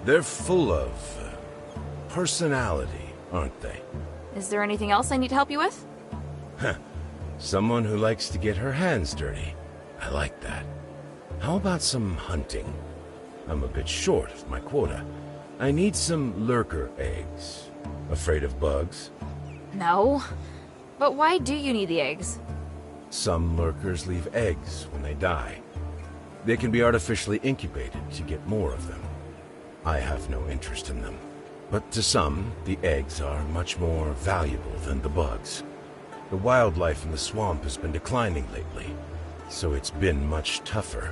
They're full of personality, aren't they? Is there anything else I need to help you with? Someone who likes to get her hands dirty. I like that. How about some hunting? I'm a bit short of my quota. I need some lurker eggs. Afraid of bugs? No. But why do you need the eggs? Some lurkers leave eggs when they die. They can be artificially incubated to get more of them. I have no interest in them. But to some, the eggs are much more valuable than the bugs. The wildlife in the swamp has been declining lately, so it's been much tougher.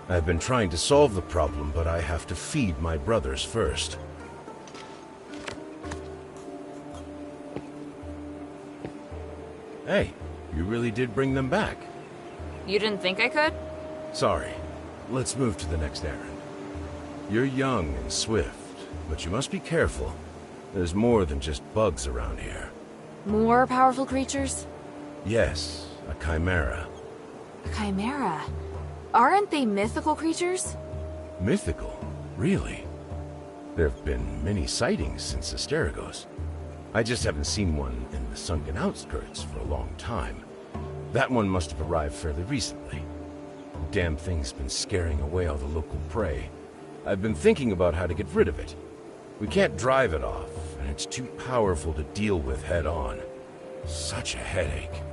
I've been trying to solve the problem, but I have to feed my brothers first. Hey, you really did bring them back. You didn't think I could? Sorry. Let's move to the next errand. You're young and swift, but you must be careful. There's more than just bugs around here. More powerful creatures? Yes, a chimera. A chimera? Aren't they mythical creatures? Mythical? Really? There have been many sightings since ASTERIGOS. I just haven't seen one in the sunken outskirts for a long time. That one must have arrived fairly recently. The damn thing's been scaring away all the local prey. I've been thinking about how to get rid of it. We can't drive it off, and it's too powerful to deal with head-on. Such a headache.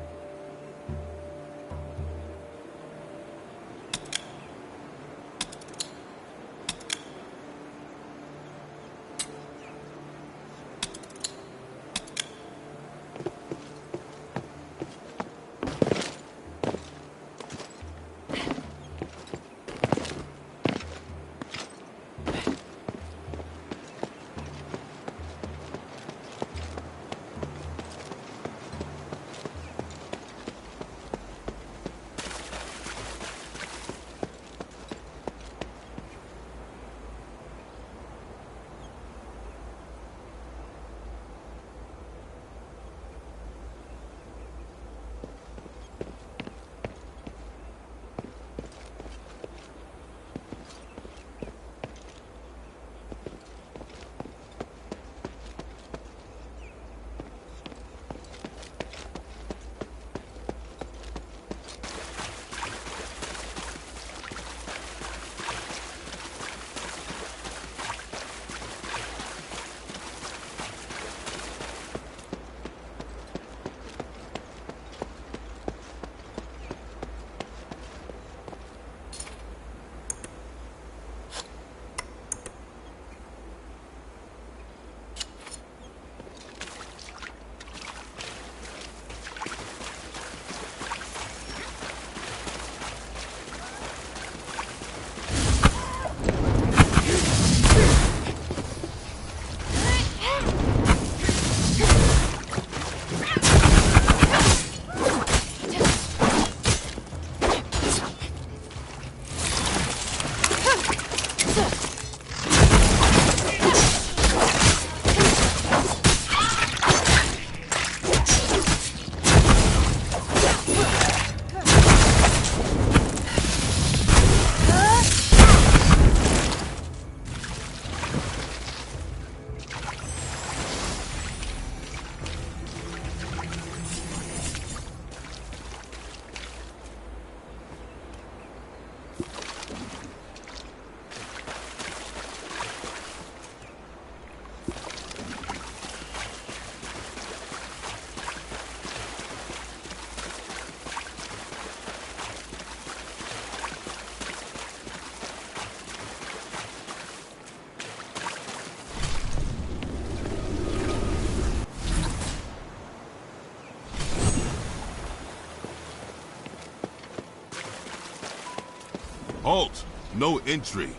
Halt! No entry.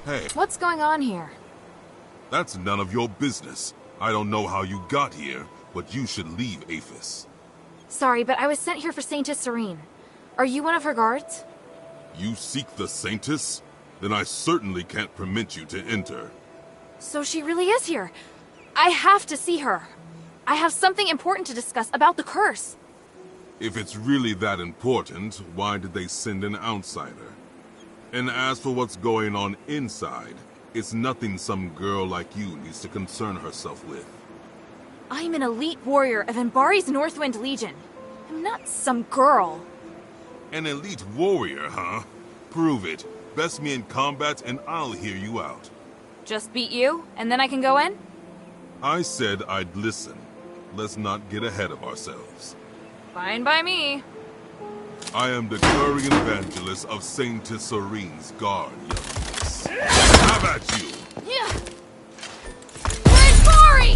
Hey. What's going on here? That's none of your business. I don't know how you got here, but you should leave Aphis. Sorry, but I was sent here for Saintess Serene. Are you one of her guards? You seek the Saintess? Then I certainly can't permit you to enter. So she really is here. I have to see her. I have something important to discuss about the curse. If it's really that important, why did they send an outsider? And as for what's going on inside, It's nothing some girl like you needs to concern herself with. I'm an elite warrior of Embari's Northwind Legion. I'm not some girl. An elite warrior, huh? Prove it. Best me in combat and I'll hear you out. Just beat you, and then I can go in? I said I'd listen. Let's not get ahead of ourselves. Fine by me. I am the Curian Evangelist of Saintess Serene's Guard, youngness. Have at you! Yeah. Where's Bari?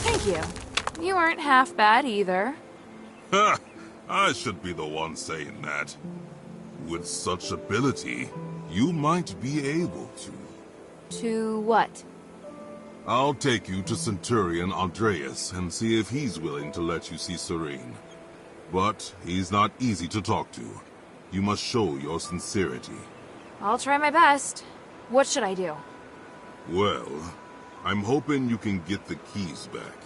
Thank you. You weren't half bad either. Ha! I should be the one saying that. With such ability, you might be able to. To what? I'll take you to Centurion Andreas and see if he's willing to let you see Serene. But he's not easy to talk to. You must show your sincerity. I'll try my best. What should I do? Well, I'm hoping you can get the keys back.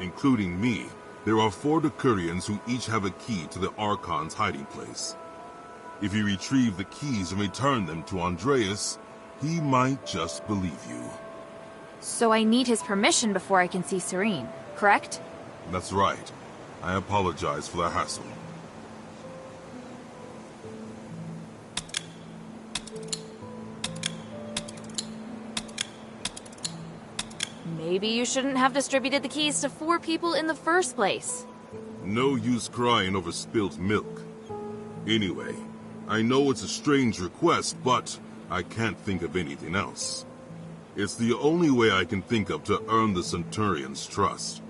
Including me, there are 4 Decurians who each have a key to the Archon's hiding place. If you retrieve the keys and return them to Andreas, he might just believe you. So I need his permission before I can see Serene, correct? That's right. I apologize for the hassle. Maybe you shouldn't have distributed the keys to 4 people in the first place. No use crying over spilt milk. Anyway, I know it's a strange request, but I can't think of anything else. It's the only way I can think of to earn the Centurion's trust.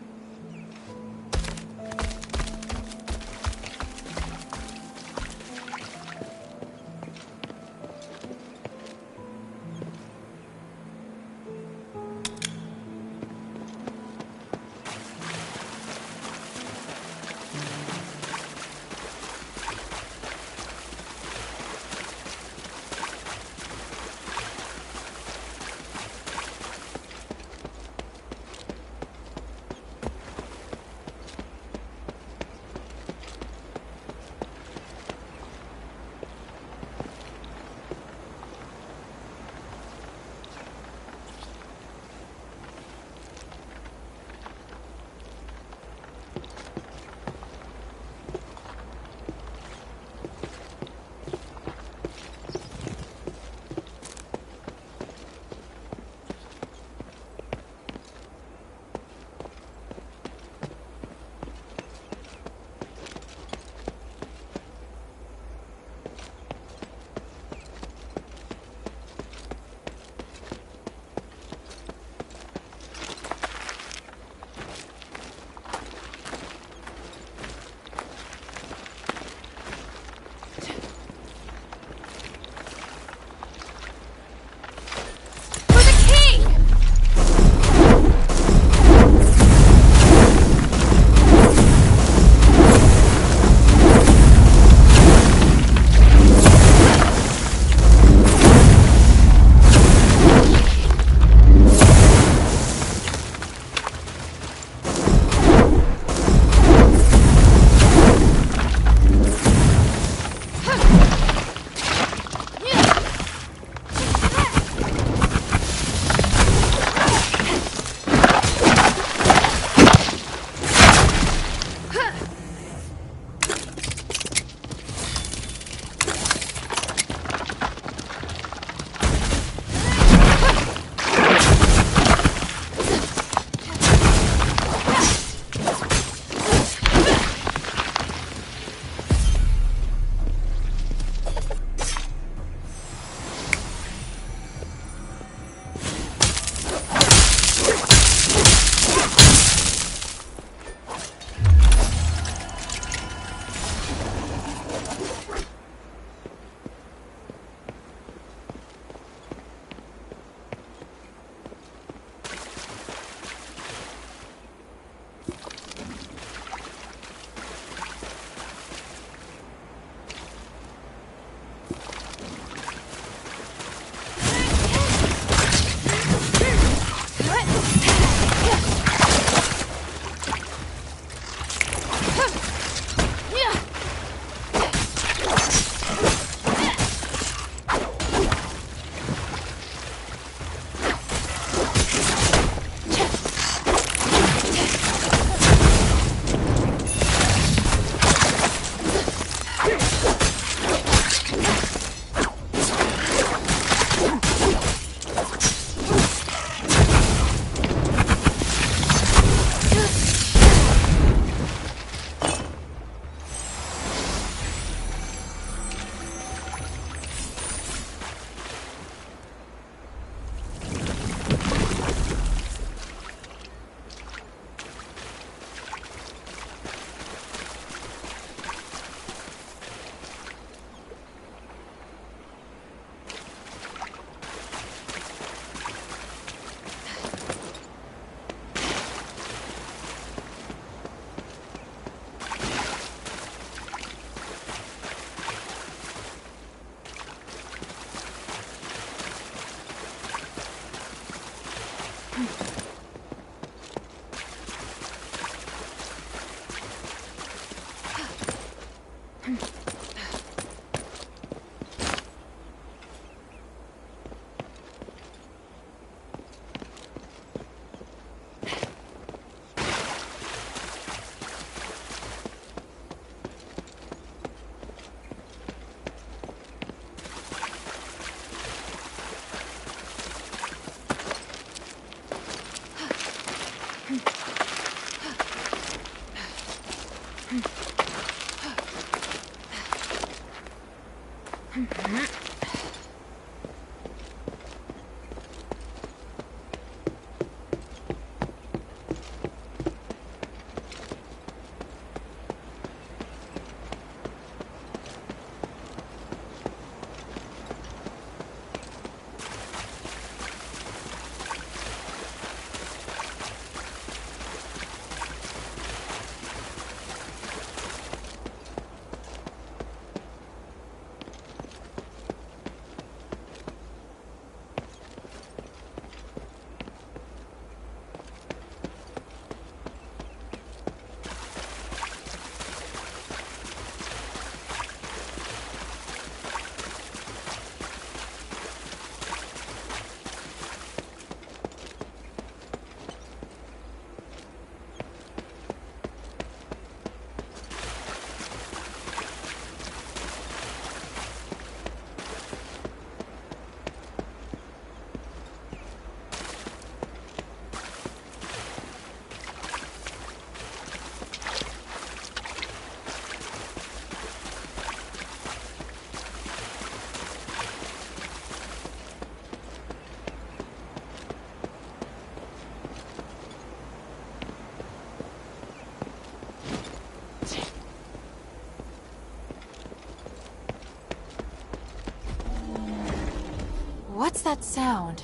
What's that sound?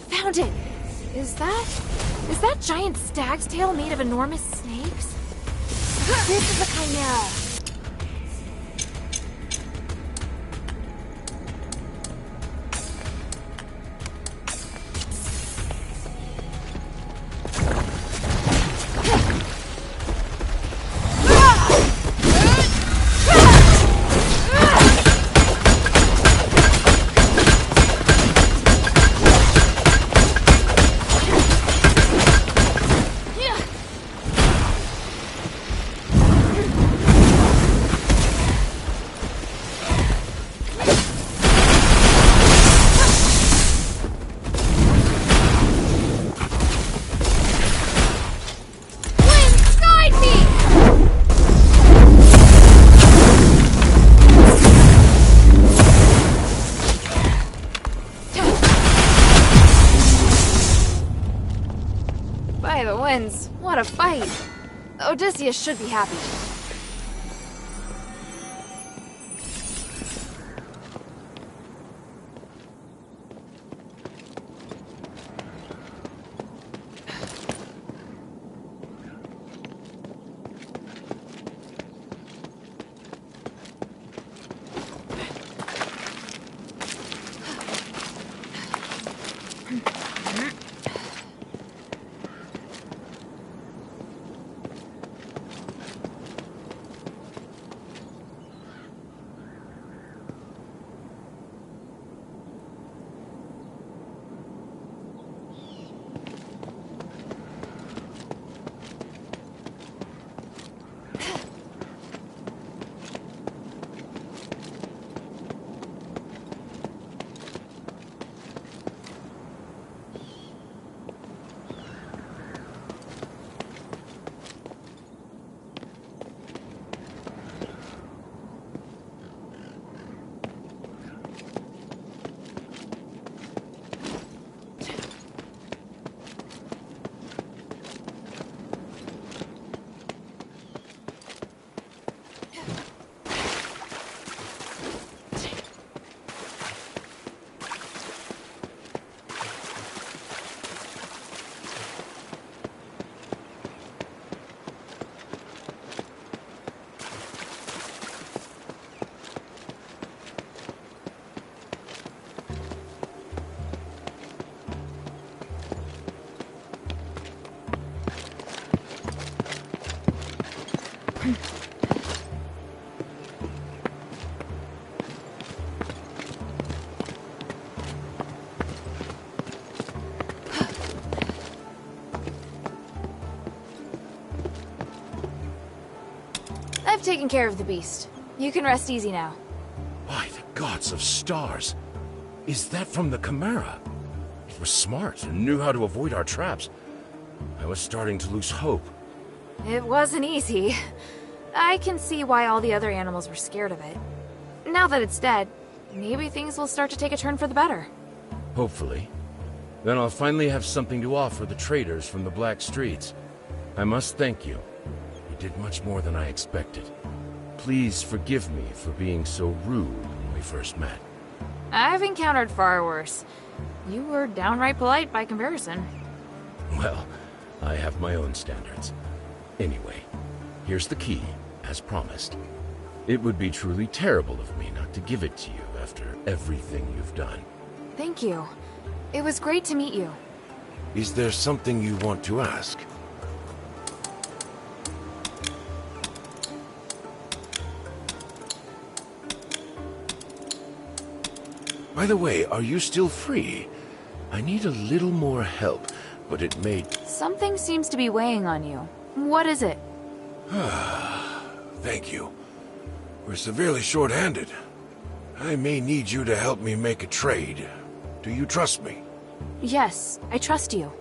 Found it! Is that giant stag's tail made of enormous snakes? This is a chimera. By the winds, what a fight! Odysseus should be happy. I've taken care of the beast. You can rest easy now. By the gods of stars! Is that from the Chimera? It were smart and knew how to avoid our traps. I was starting to lose hope. It wasn't easy. I can see why all the other animals were scared of it. Now that it's dead, maybe things will start to take a turn for the better. Hopefully. Then I'll finally have something to offer the traders from the Black Streets. I must thank you. You did much more than I expected. Please forgive me for being so rude when we first met. I've encountered far worse. You were downright polite by comparison. Well, I have my own standards. Anyway, here's the key, as promised. It would be truly terrible of me not to give it to you after everything you've done. Thank you. It was great to meet you. Is there something you want to ask? By the way, are you still free? I need a little more help, but it may... Something seems to be weighing on you. What is it? Thank you. We're severely short-handed. I may need you to help me make a trade. Do you trust me? Yes, I trust you.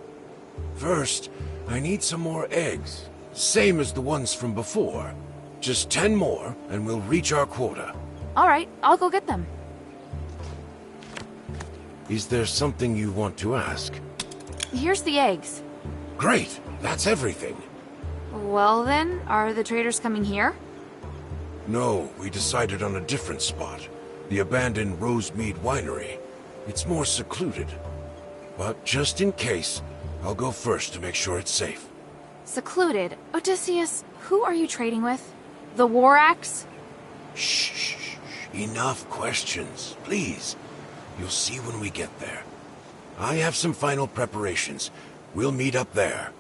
First, I need some more eggs. Same as the ones from before. Just 10 more, and we'll reach our quota. All right, I'll go get them. Is there something you want to ask? Here's the eggs. Great! That's everything. Well then, are the traders coming here? No, we decided on a different spot. The abandoned Rosemead Winery. It's more secluded. But just in case, I'll go first to make sure it's safe. Secluded? Odysseus, who are you trading with? The War Axe? Shh. Enough questions, please. You'll see when we get there. I have some final preparations. We'll meet up there.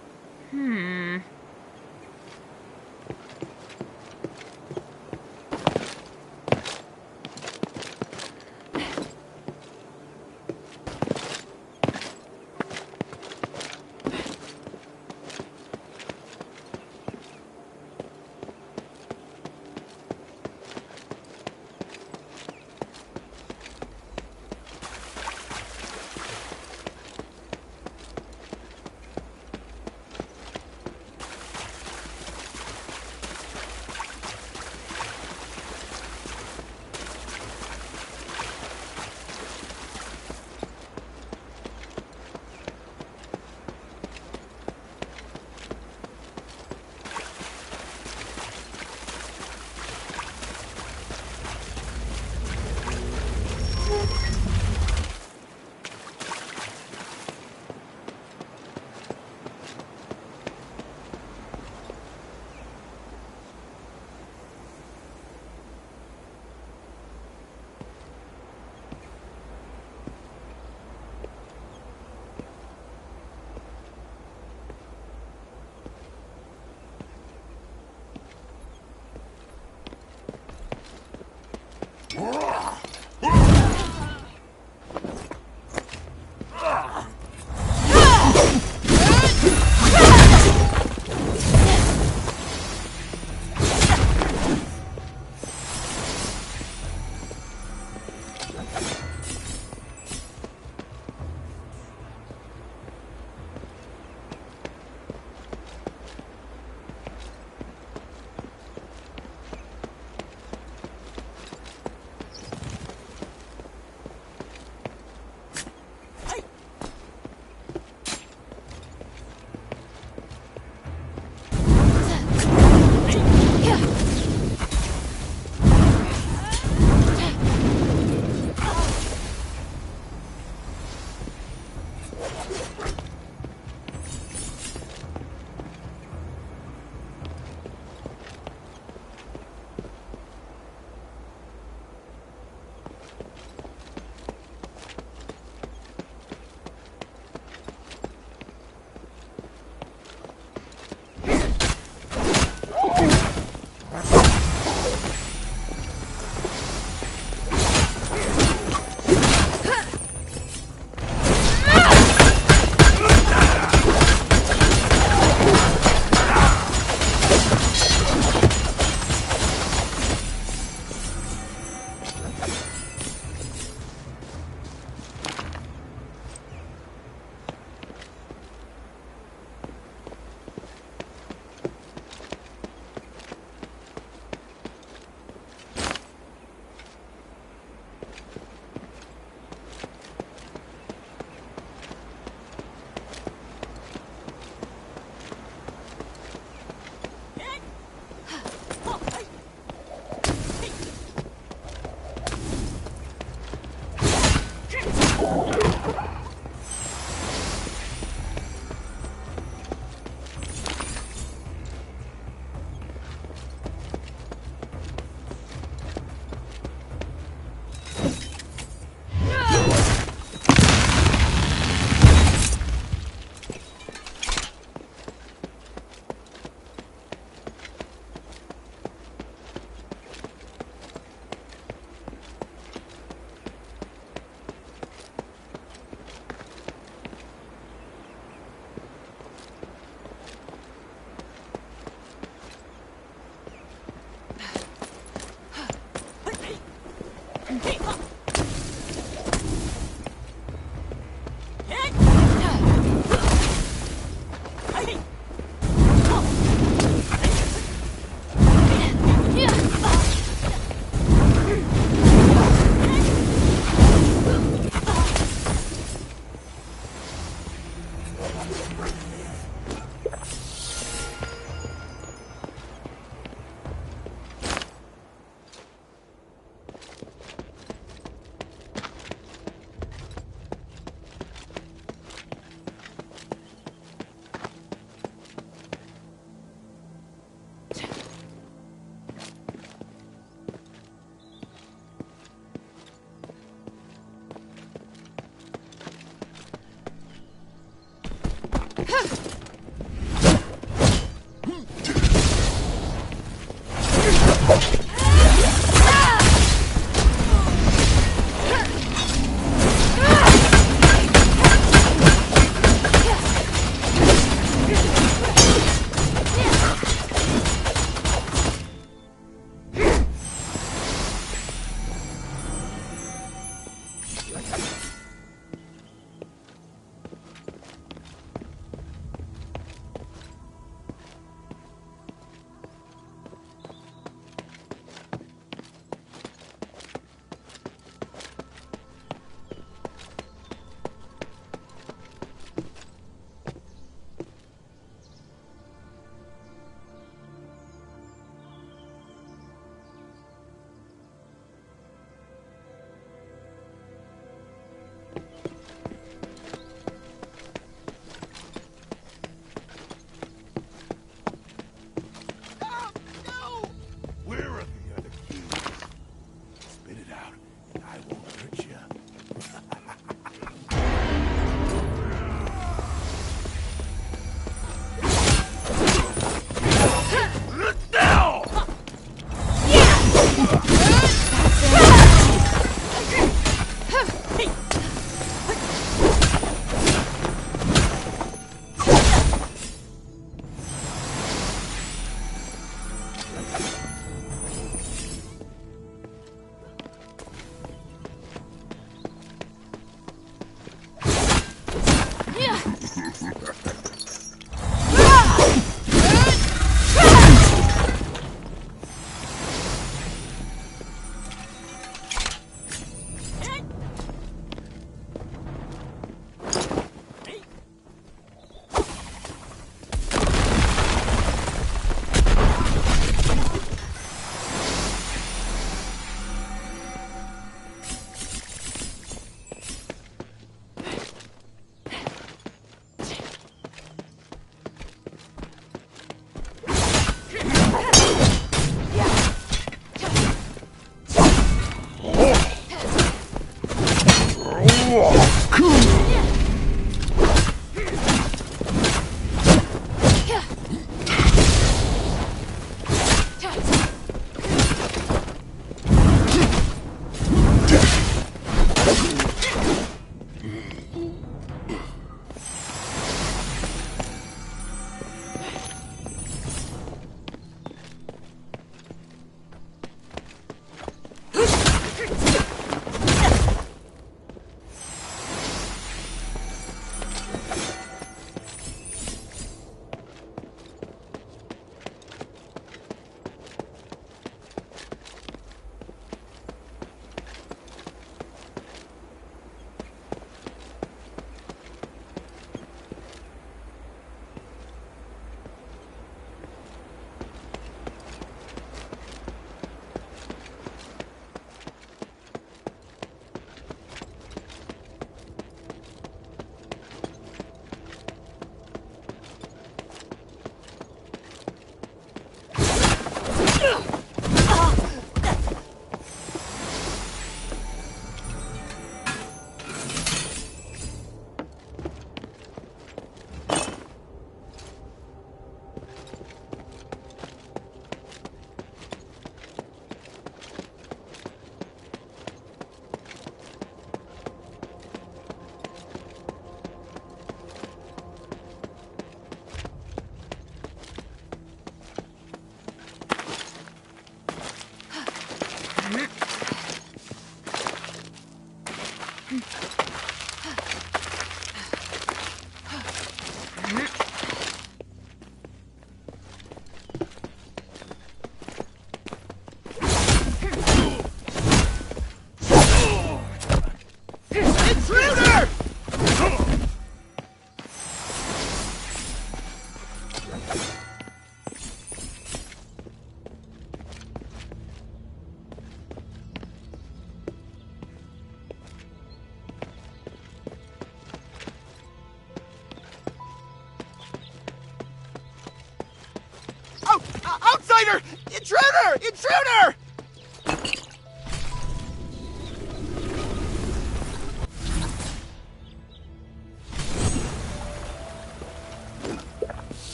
Outsider! Intruder! Intruder!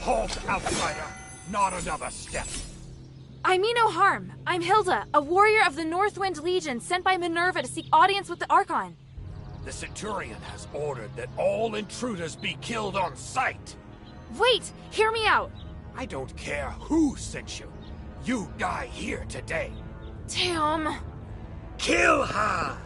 Halt, outsider! Not another step! I mean no harm. I'm Hilda, a warrior of the Northwind Legion sent by Minerva to seek audience with the Archon. The Centurion has ordered that all intruders be killed on sight! Wait! Hear me out! I don't care who sent you. You die here today. Damn. Kill her!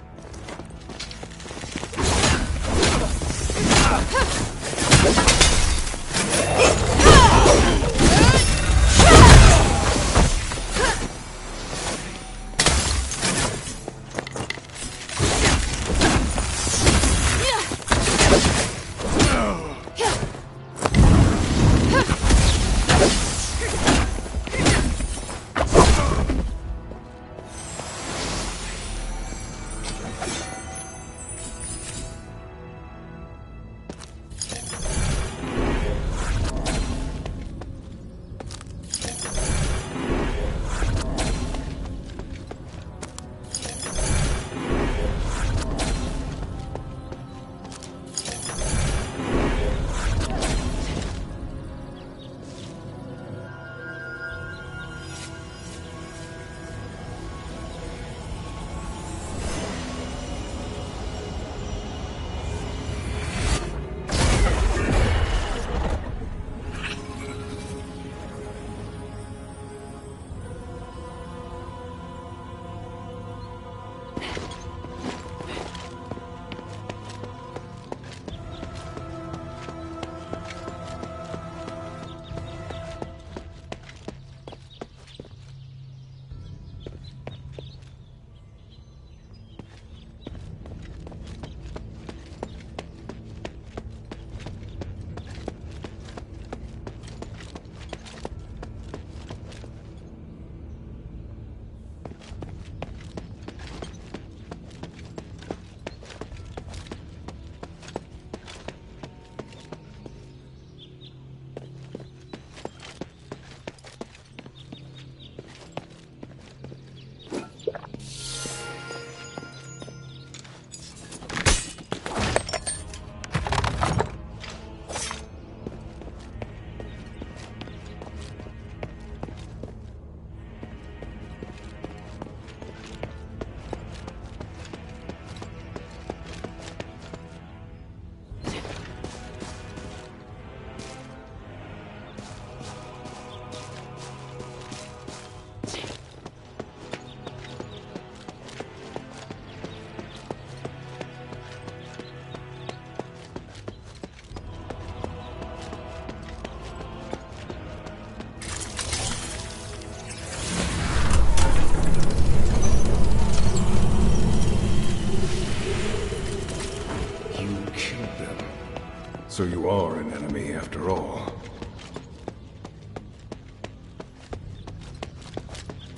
So you are an enemy after all.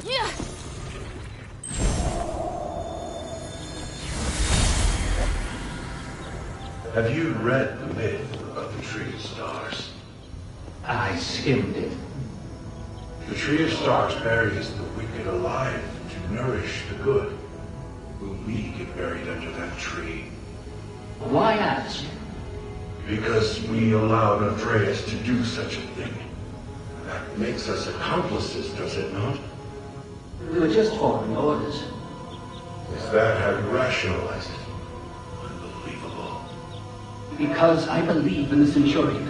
Yeah. Have you read the myth about the Tree of Stars? I skimmed it. The Tree of Stars buries the wicked alive to nourish the good. Will we get buried under that tree? Why ask? Because we allowed Andreas to do such a thing. That makes us accomplices, does it not? We were just following orders. Is that how you rationalize it? Unbelievable. Because I believe in the Centurion.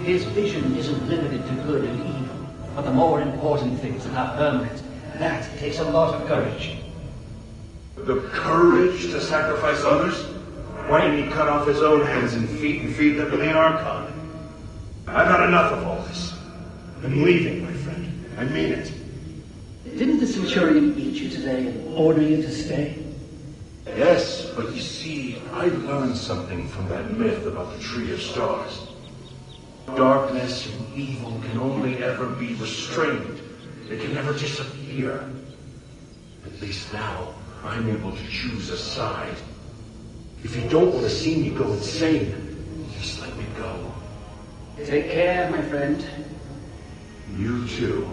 His vision isn't limited to good and evil, but the more important things that are permanent. That takes a lot of courage. The courage to sacrifice others? Why didn't he cut off his own hands and feed them to the Archon? I've had enough of all this. I'm leaving, my friend. I mean it. Didn't the Centurion beat you today and order you to stay? Yes, but you see, I learned something from that myth about the Tree of Stars. Darkness and evil can only ever be restrained. It can never disappear. At least now, I'm able to choose a side. If you don't want to see me go insane, just let me go. Take care, my friend. You too.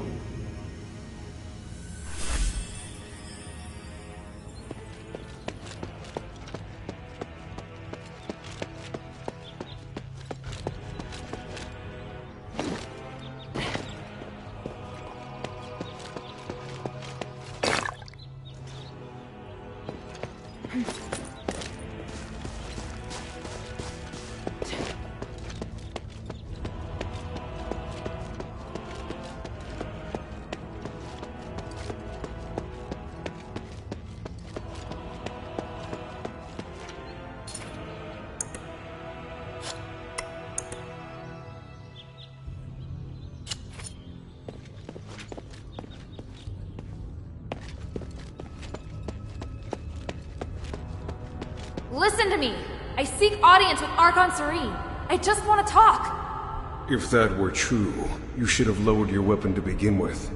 Listen to me! I seek audience with Archon Serene. I just want to talk. If that were true, you should have lowered your weapon to begin with.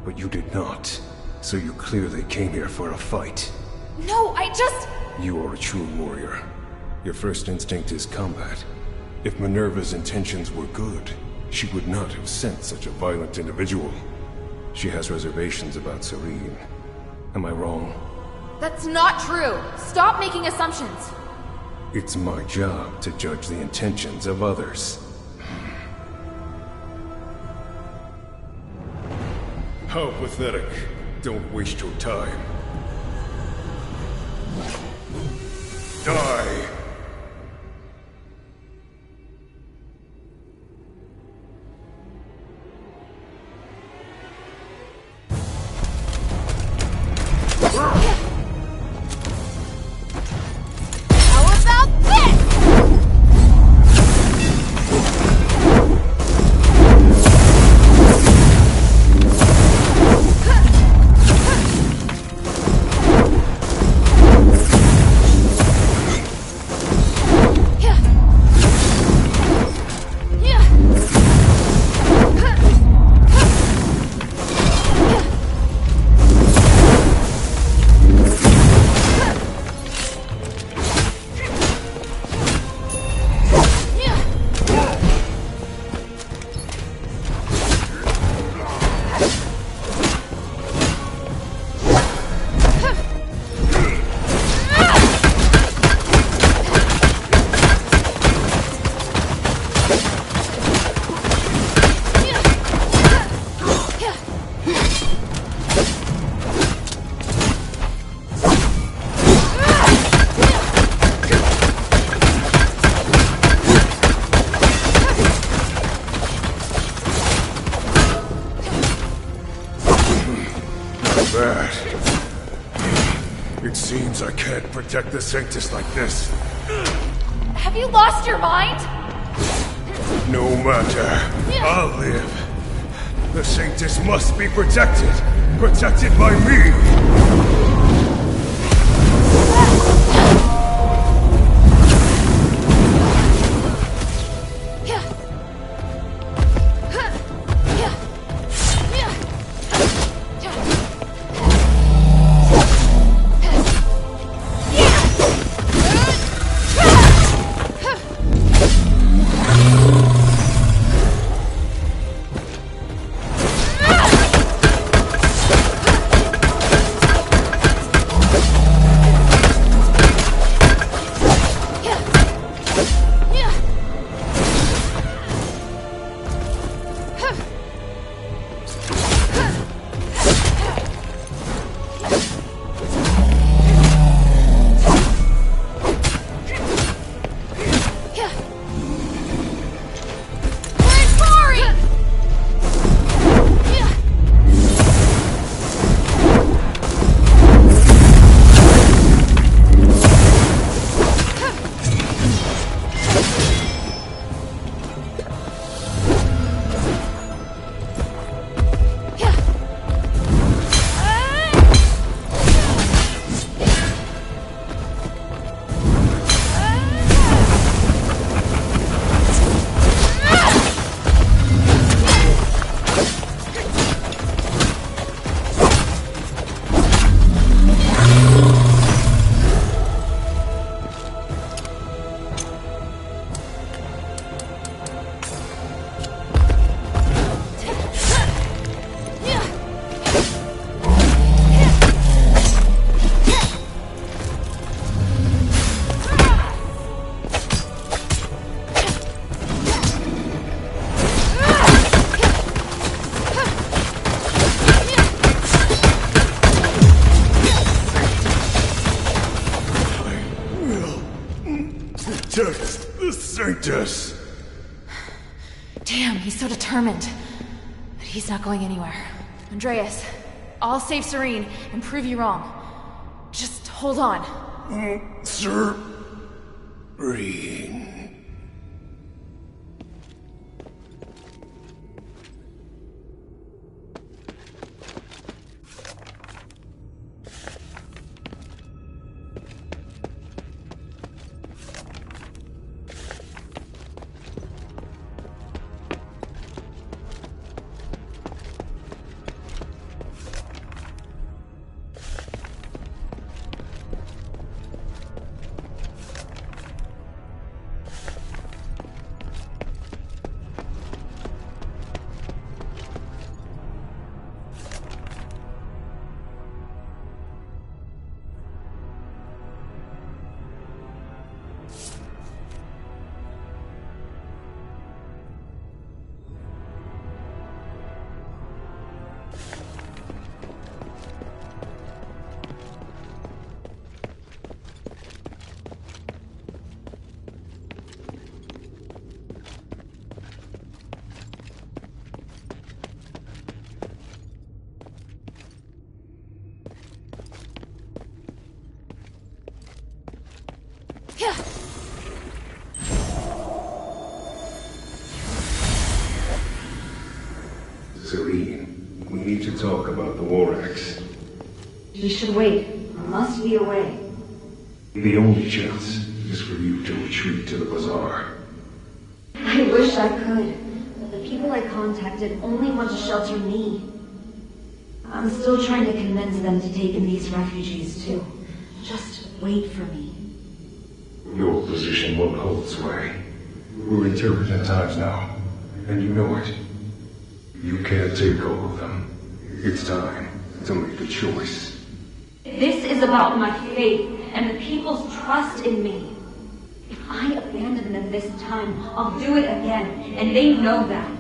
But you did not. So you clearly came here for a fight. No, I just... You are a true warrior. Your first instinct is combat. If Minerva's intentions were good, she would not have sent such a violent individual. She has reservations about Serene. Am I wrong? That's not true. Stop making assumptions. It's my job to judge the intentions of others. How pathetic. Don't waste your time. Die! Protect the Sanctus like this. Have you lost your mind? No matter. I'll live. The Sanctus must be protected. Protected by me. thanked us. Damn, he's so determined. But he's not going anywhere. Andreas, I'll save Serene and prove you wrong. Just hold on. Serene. Serene, we need to talk about the war axe. We should wait. I must be away. The only chance is for you to retreat to the bazaar. I wish I could, but the people I contacted only want to shelter me. I'm still trying to convince them to take in these refugees too. Just wait for me. Your position won't hold sway. We're in turbulent times now, and you know it. You can't take all of them. It's time to make a choice. This is about my faith and the people's trust in me. If I abandon them this time, I'll do it again, and they know that.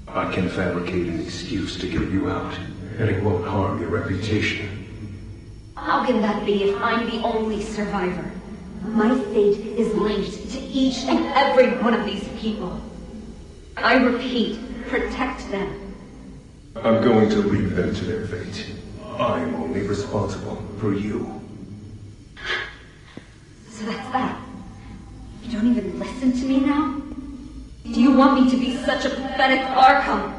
I can fabricate an excuse to get you out, and it won't harm your reputation. How can that be if I'm the only survivor? My fate is linked to each and every one of these people. I repeat, protect them. I'm going to leave them to their fate. I'm only responsible for you. So that's that. You don't even listen to me now? Do you want me to be such a pathetic Archon?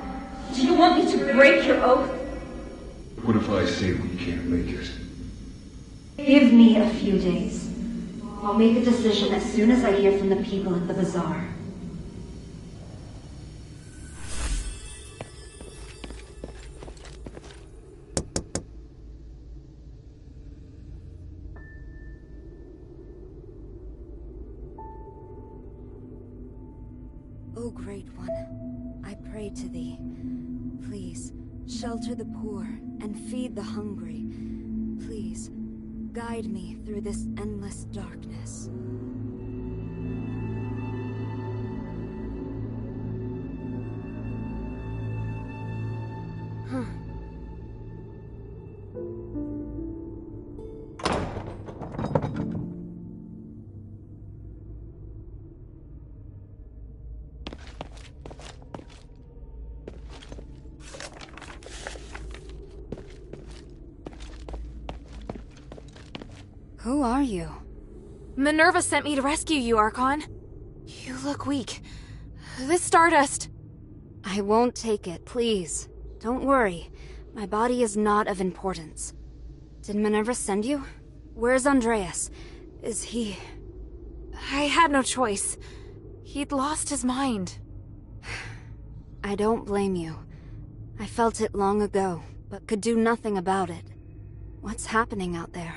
Do you want me to break your oath? What if I say we can't make it? Give me a few days. I'll make a decision as soon as I hear from the people at the bazaar. O Great One, I pray to thee. Please, shelter the poor and feed the hungry. Please, guide me through this endless darkness. Who are you? Minerva sent me to rescue you, Archon. You look weak. This stardust... I won't take it, please. Don't worry. My body is not of importance. Did Minerva send you? Where's Andreas? Is he... I had no choice. He'd lost his mind. I don't blame you. I felt it long ago, but could do nothing about it. What's happening out there?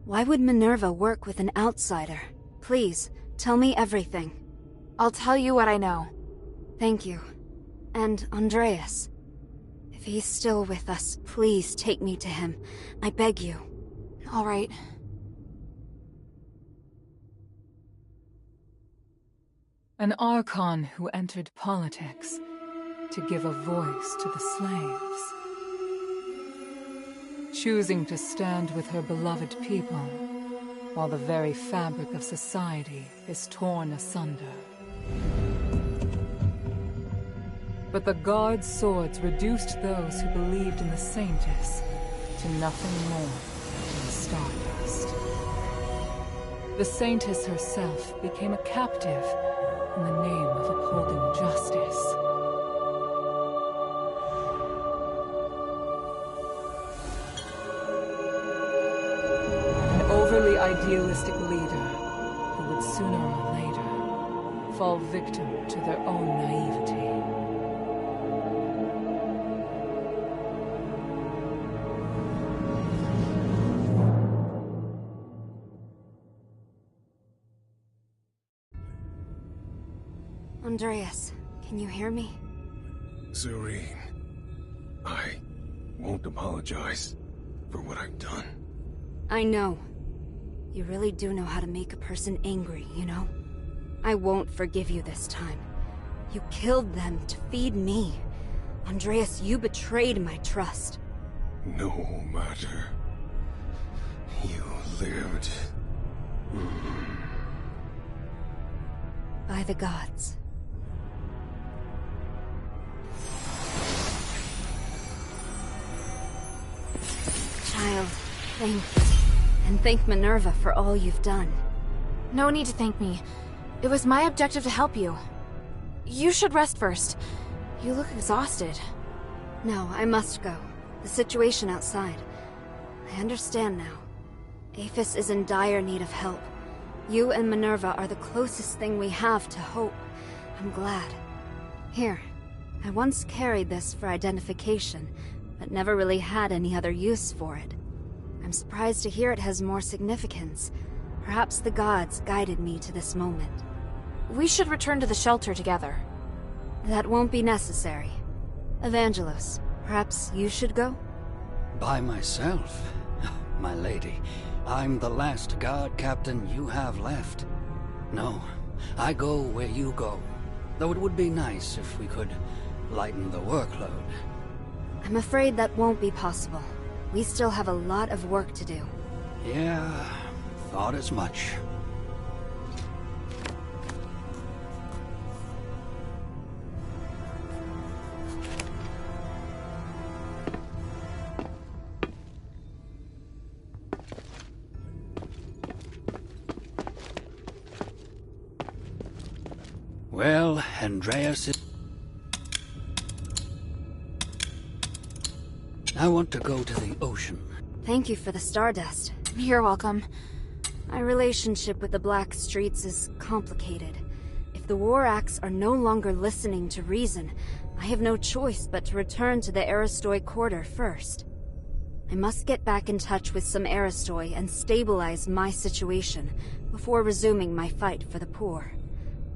Why would Minerva work with an outsider? Please, tell me everything. I'll tell you what I know. Thank you. And Andreas. If he's still with us, please take me to him. I beg you. All right. An Archon who entered politics to give a voice to the slaves. Choosing to stand with her beloved people while the very fabric of society is torn asunder. But the Guard's swords reduced those who believed in the Saintess to nothing more than stardust. The Saintess herself became a captive in the name of upholding justice. An overly idealistic leader who would sooner or later fall victim to their own naivety. Andreas, can you hear me? Serene, I won't apologize for what I've done. I know. You really do know how to make a person angry, you know? I won't forgive you this time. You killed them to feed me. Andreas, you betrayed my trust. No matter. You lived. By the gods. Child, thank Minerva for all you've done. No need to thank me. It was my objective to help you. You should rest first. You look exhausted. No, I must go. The situation outside. I understand now. Aphis is in dire need of help. You and Minerva are the closest thing we have to hope. I'm glad. Here, I once carried this for identification, but never really had any other use for it. I'm surprised to hear it has more significance. Perhaps the gods guided me to this moment. We should return to the shelter together. That won't be necessary. Evangelos, perhaps you should go? By myself? My lady, I'm the last guard captain you have left. No, I go where you go. Though it would be nice if we could lighten the workload. I'm afraid that won't be possible. We still have a lot of work to do. Yeah, thought as much. Well, Andreas is... I want to go to the ocean. Thank you for the stardust. You're welcome. My relationship with the Black Streets is complicated. If the War Acts are no longer listening to reason, I have no choice but to return to the Aristoi Quarter first. I must get back in touch with some Aristoi and stabilize my situation before resuming my fight for the poor.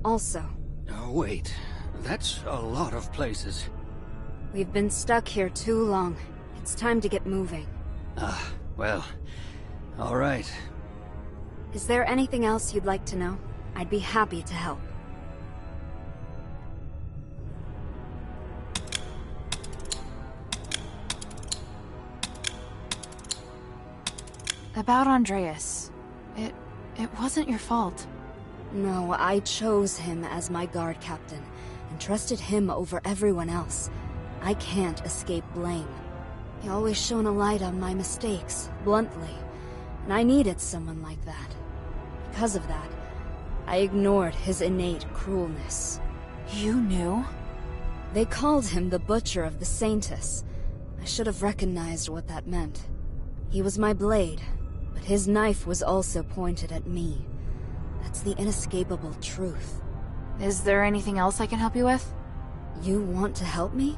Also... Oh, wait. That's a lot of places. We've been stuck here too long. It's time to get moving. Well, all right. Is there anything else you'd like to know? I'd be happy to help. About Andreas. It wasn't your fault. No, I chose him as my guard captain, and trusted him over everyone else. I can't escape blame. He always shone a light on my mistakes, bluntly, and I needed someone like that. Because of that, I ignored his innate cruelness. You knew? They called him the Butcher of the Saintess. I should have recognized what that meant. He was my blade, but his knife was also pointed at me. That's the inescapable truth. Is there anything else I can help you with? You want to help me?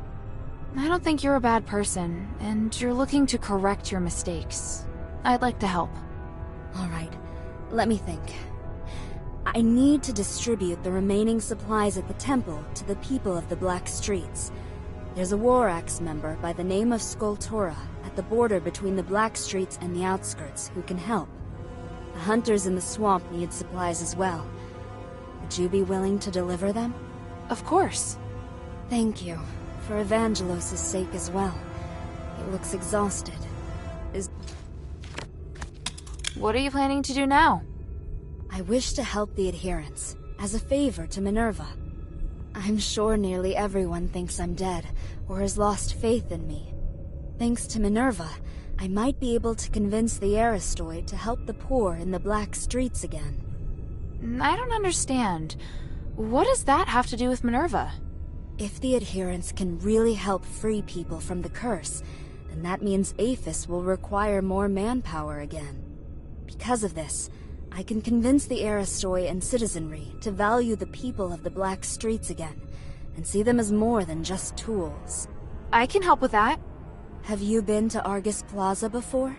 I don't think you're a bad person, and you're looking to correct your mistakes. I'd like to help. All right, let me think. I need to distribute the remaining supplies at the temple to the people of the Black Streets. There's a War Axe member by the name of Skultora at the border between the Black Streets and the outskirts who can help. The hunters in the swamp need supplies as well. Would you be willing to deliver them? Of course. Thank you. For Evangelos' sake as well. He looks exhausted. What are you planning to do now? I wish to help the adherents, as a favor to Minerva. I'm sure nearly everyone thinks I'm dead, or has lost faith in me. Thanks to Minerva, I might be able to convince the Aristoid to help the poor in the black streets again. I don't understand. What does that have to do with Minerva? If the adherents can really help free people from the curse, then that means Aphis will require more manpower again. Because of this, I can convince the Aristoi and citizenry to value the people of the black streets again, and see them as more than just tools. I can help with that. Have you been to Argus Plaza before?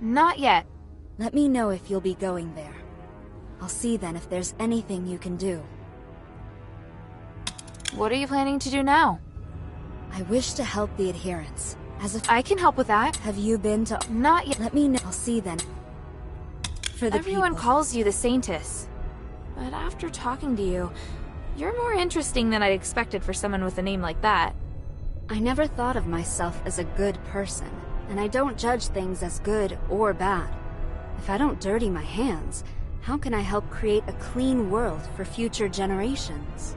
Not yet. Let me know if you'll be going there. I'll see then if there's anything you can do. What are you planning to do now? I wish to help the adherents. I can help with that. Have you been to... Not yet. Let me know. I'll see then. For the Everyone people. calls you the Saintess. But after talking to you, you're more interesting than I'd expected for someone with a name like that. I never thought of myself as a good person, and I don't judge things as good or bad. If I don't dirty my hands, how can I help create a clean world for future generations?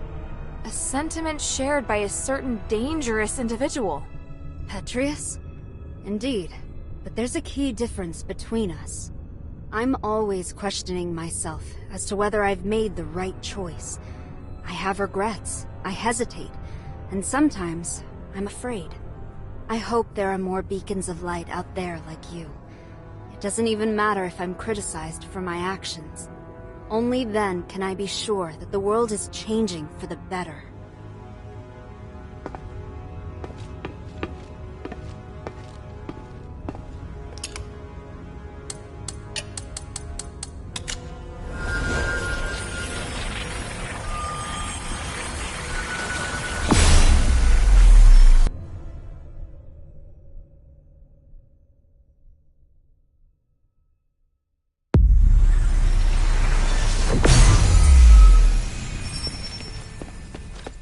A sentiment shared by a certain dangerous individual. Petrius? Indeed, but there's a key difference between us. I'm always questioning myself as to whether I've made the right choice. I have regrets, I hesitate, and sometimes I'm afraid. I hope there are more beacons of light out there like you. It doesn't even matter if I'm criticized for my actions. Only then can I be sure that the world is changing for the better.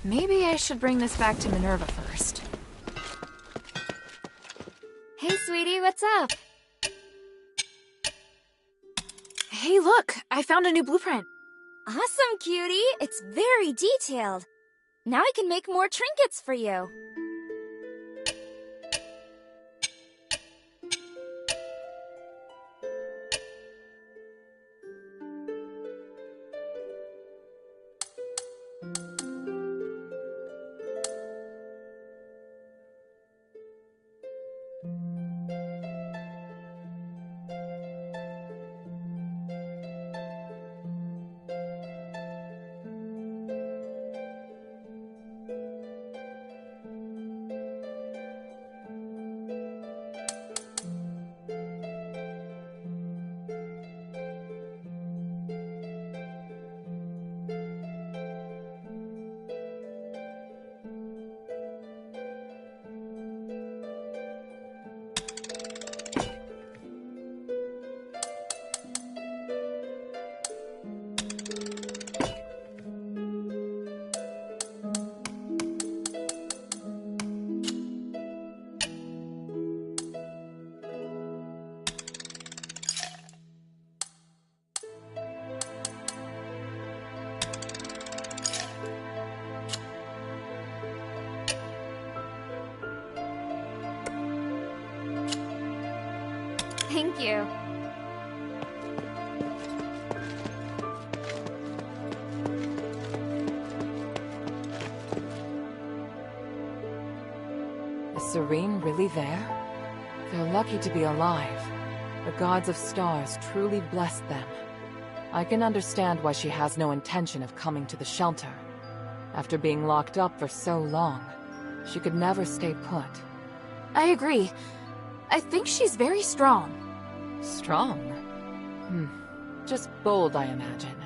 Maybe I should bring this back to Minerva first. Hey, sweetie, what's up? Hey, look! I found a new blueprint. Awesome, cutie! It's very detailed. Now I can make more trinkets for you. Thank you. Is Serene really there? They're lucky to be alive. The gods of stars truly blessed them. I can understand why she has no intention of coming to the shelter. After being locked up for so long, she could never stay put. I agree. I think she's very strong. Strong? Just bold, I imagine.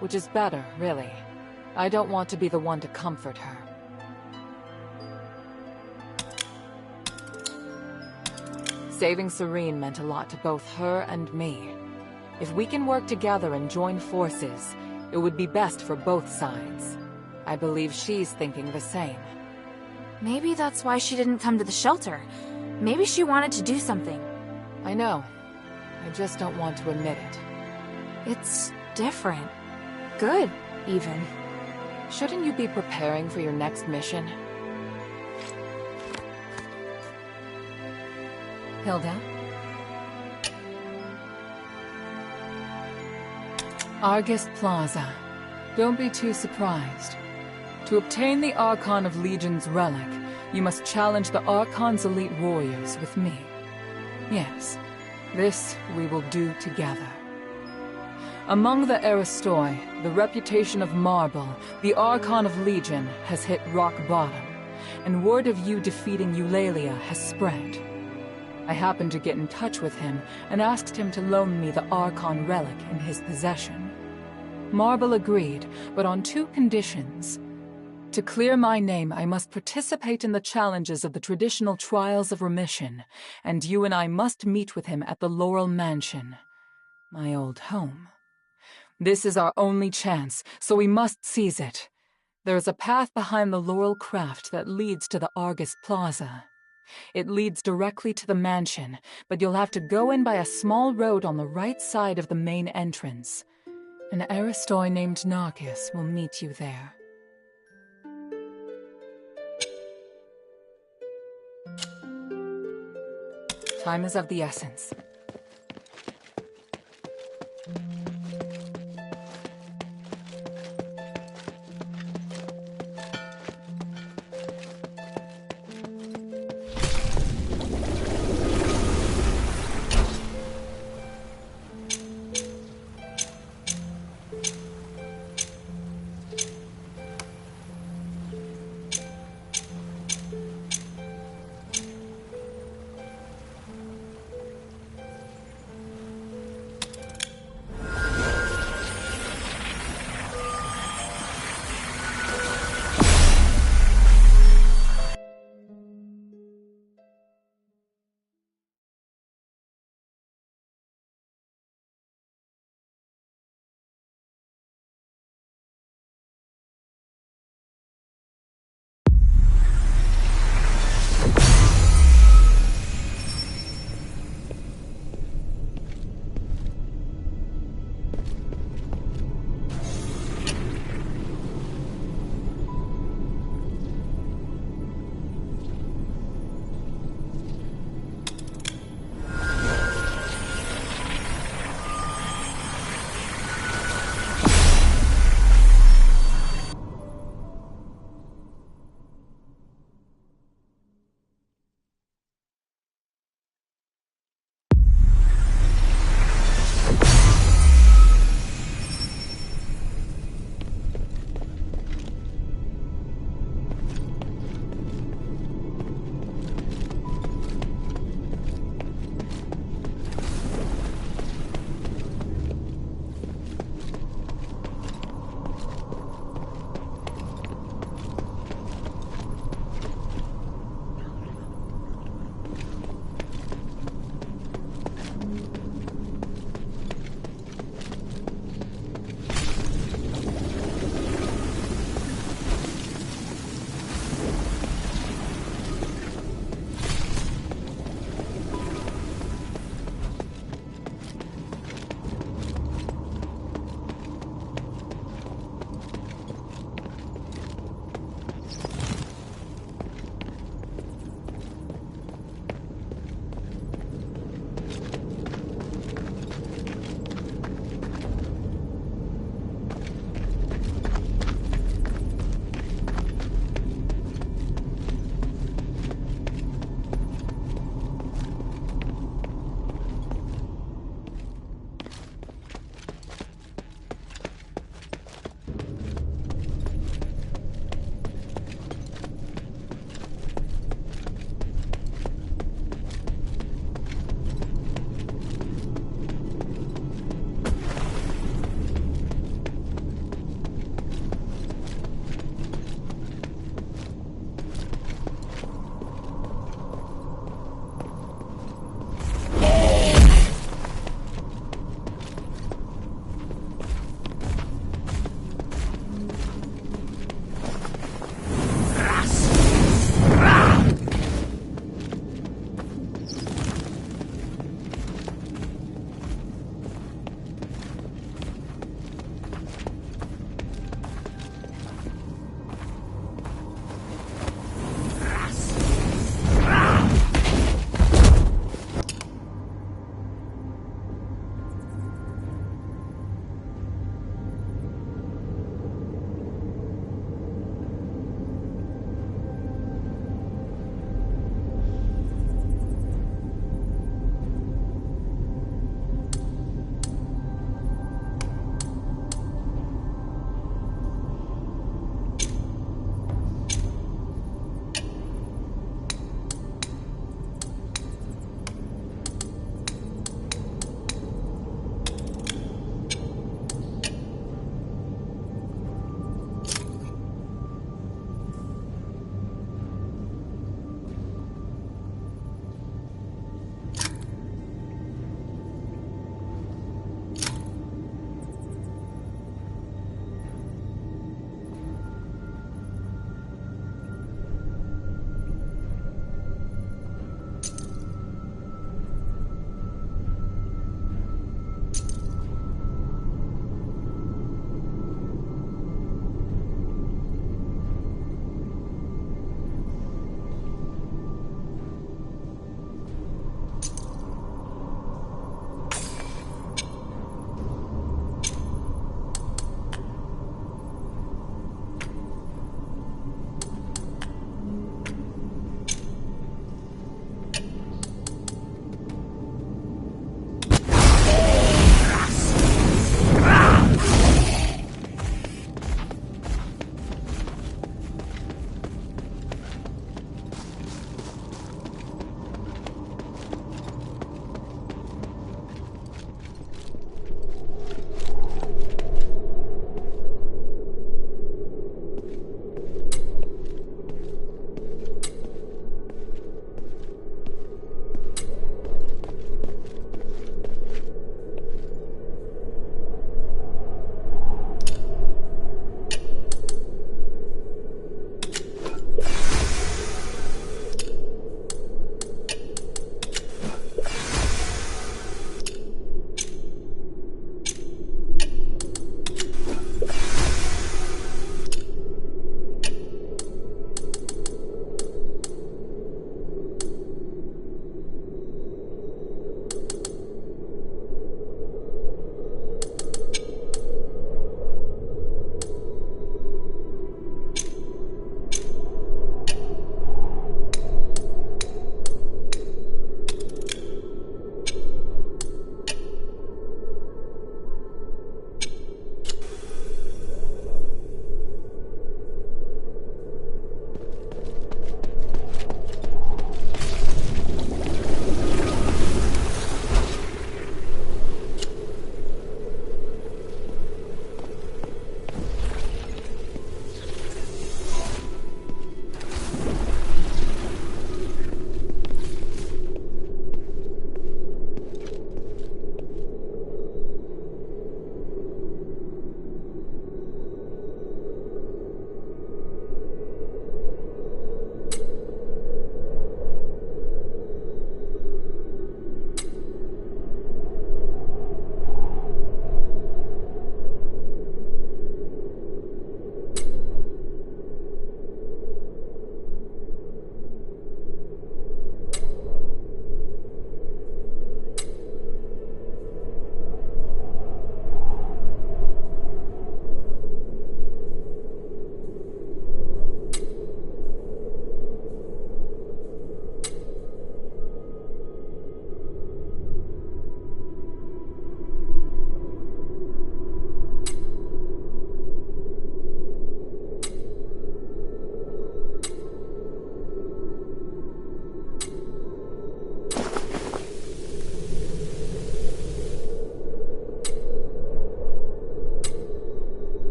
Which is better, really. I don't want to be the one to comfort her. Saving Serene meant a lot to both her and me. If we can work together and join forces, it would be best for both sides. I believe she's thinking the same. Maybe that's why she didn't come to the shelter. Maybe she wanted to do something. I know. I just don't want to admit it. It's different. Good, even. Shouldn't you be preparing for your next mission? Hilda? Argus Plaza. Don't be too surprised. To obtain the Archon of Legion's relic, you must challenge the Archon's elite warriors with me. Yes, this we will do together. Among the Aristoi, the reputation of Marble, the Archon of Legion, has hit rock bottom, and word of you defeating Eulalia has spread. I happened to get in touch with him and asked him to loan me the Archon relic in his possession. Marble agreed, but on 2 conditions. To clear my name, I must participate in the challenges of the traditional Trials of Remission, and you and I must meet with him at the Laurel Mansion, my old home. This is our only chance, so we must seize it. There is a path behind the Laurel Craft that leads to the Argus Plaza. It leads directly to the mansion, but you'll have to go in by a small road on the right side of the main entrance. An Aristoi named Narcus will meet you there. Time is of the essence.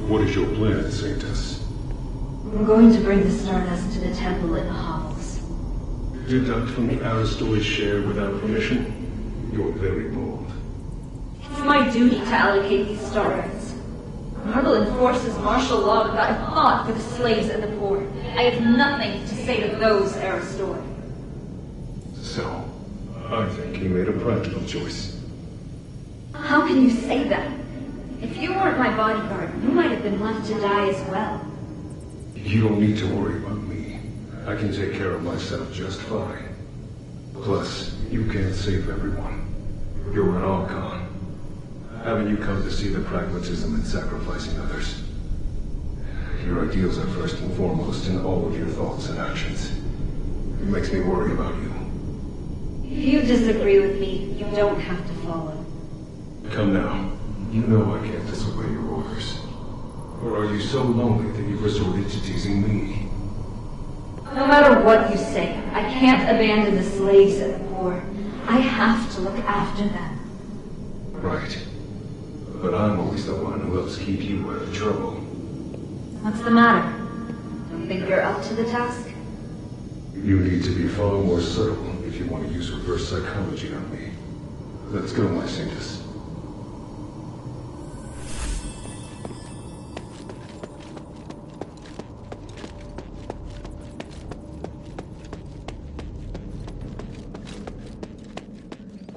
What is your plan, Saintess? I'm going to bring the stardust to the temple in the hovels. Deduct from the Aristoid share without permission? You're very bold. It's my duty to allocate these stardust. Marble enforces martial law without a thought for the slaves and the poor. I have nothing to say to those Aristoid. So, I think he made a practical choice. How can you say that? If you weren't my bodyguard, you might have been left to die as well. You don't need to worry about me. I can take care of myself just fine. Plus, you can't save everyone. You're an Archon. Haven't you come to see the pragmatism in sacrificing others? Your ideals are first and foremost in all of your thoughts and actions. It makes me worry about you. If you disagree with me, you don't have to follow. Come now. You know I can't disobey your orders. Or are you so lonely that you've resorted to teasing me? No matter what you say, I can't abandon the slaves and the poor. I have to look after them. Right. But I'm always the one who helps keep you out of trouble. What's the matter? Don't think you're up to the task? You need to be far more subtle if you want to use reverse psychology on me. Let's go, my Saintess.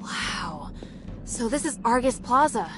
Wow. So this is Argus Plaza.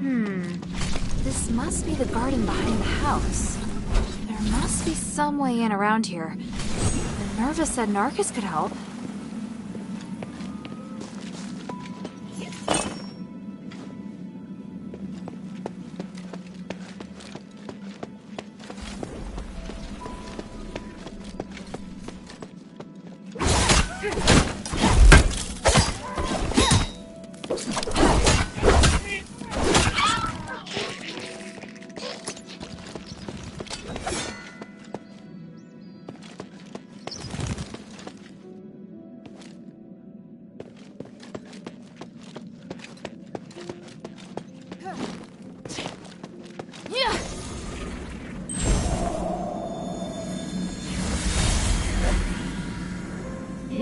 This must be the garden behind the house. There must be some way in around here. Minerva said Narcus could help.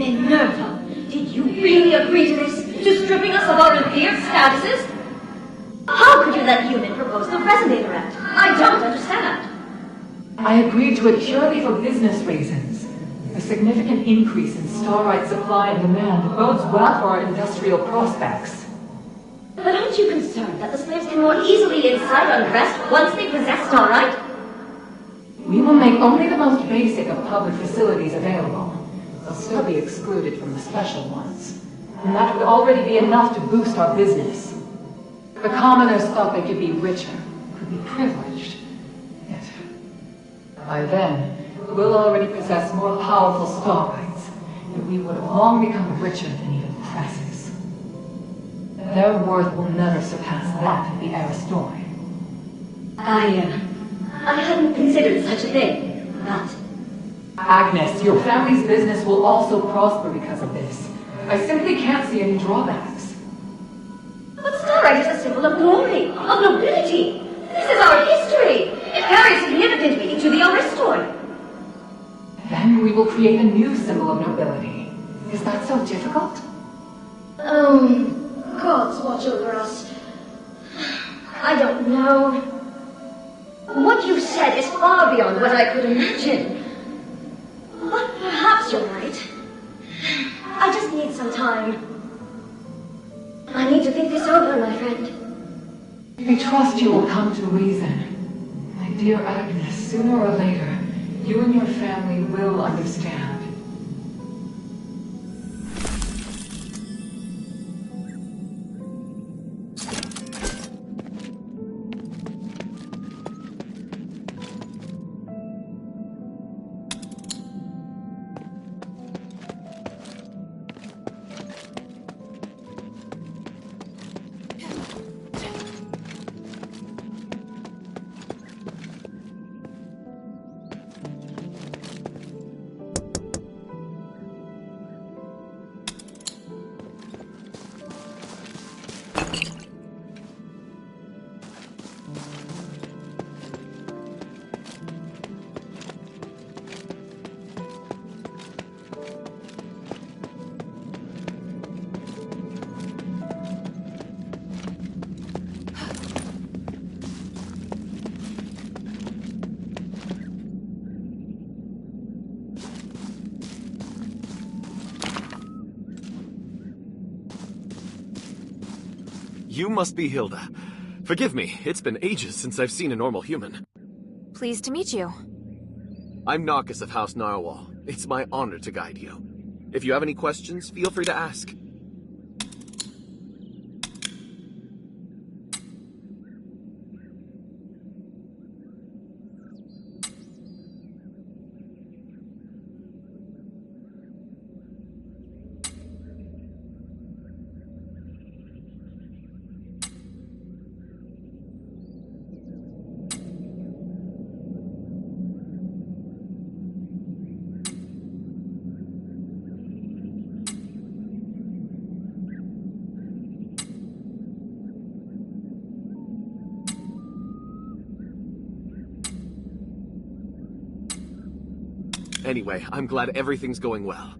Minerva, did you really agree to this? To stripping us of our revered statuses? How could you let Human propose the Resonator Act? I don't understand. I agreed to it purely for business reasons. A significant increase in starite supply and demand bodes well for our industrial prospects. But aren't you concerned that the slaves can more easily incite unrest once they possess starite? We will make only the most basic of public facilities available. They'll still be excluded from the special ones. And that would already be enough to boost our business. The commoners thought they could be richer, could be privileged. Yet, by then, we'll already possess more powerful starites, and we would have long become richer than even presses. Their worth will never surpass that of the Aristoi. I hadn't considered such a thing, but... Agnes, your family's business will also prosper because of this. I simply can't see any drawbacks. But starite is a symbol of glory, of nobility. This is our history. It carries significant meaning to the Aristoi. Then we will create a new symbol of nobility. Is that so difficult? Gods watch over us. I don't know. What you said is far beyond what I could imagine. But perhaps you're right. I just need some time. I need to think this over, my friend. We trust you will come to reason. My dear Agnes, sooner or later, you and your family will understand. You must be Hilda. Forgive me, it's been ages since I've seen a normal human. Pleased to meet you. I'm Narcus of House Narwhal. It's my honor to guide you. If you have any questions, feel free to ask. Anyway, I'm glad everything's going well.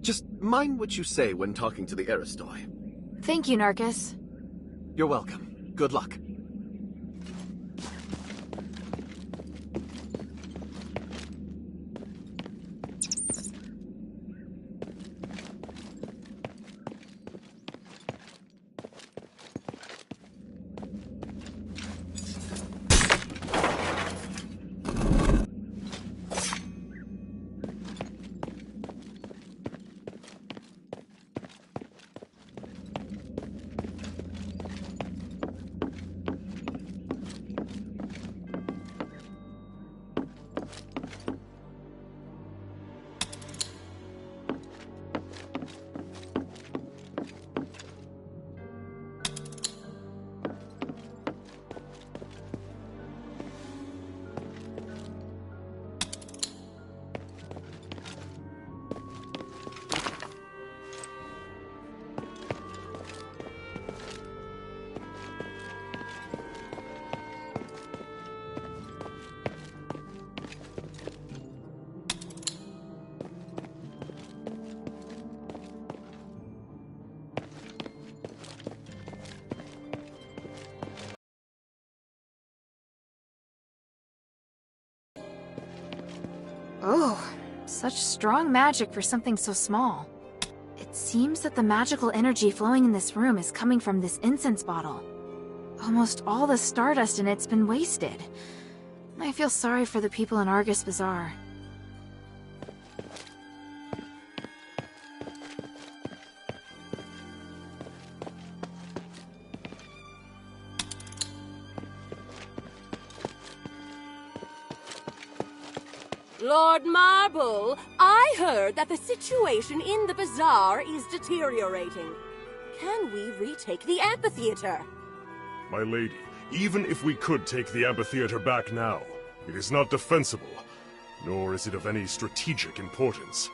Just mind what you say when talking to the Aristoi. Thank you, Narcus. You're welcome. Good luck. Oh, such strong magic for something so small. It seems that the magical energy flowing in this room is coming from this incense bottle. Almost all the stardust in it's been wasted. I feel sorry for the people in Argus Bazaar. Lord Marble, I heard that the situation in the bazaar is deteriorating. Can we retake the amphitheater? My lady, even if we could take the amphitheater back now, it is not defensible, nor is it of any strategic importance.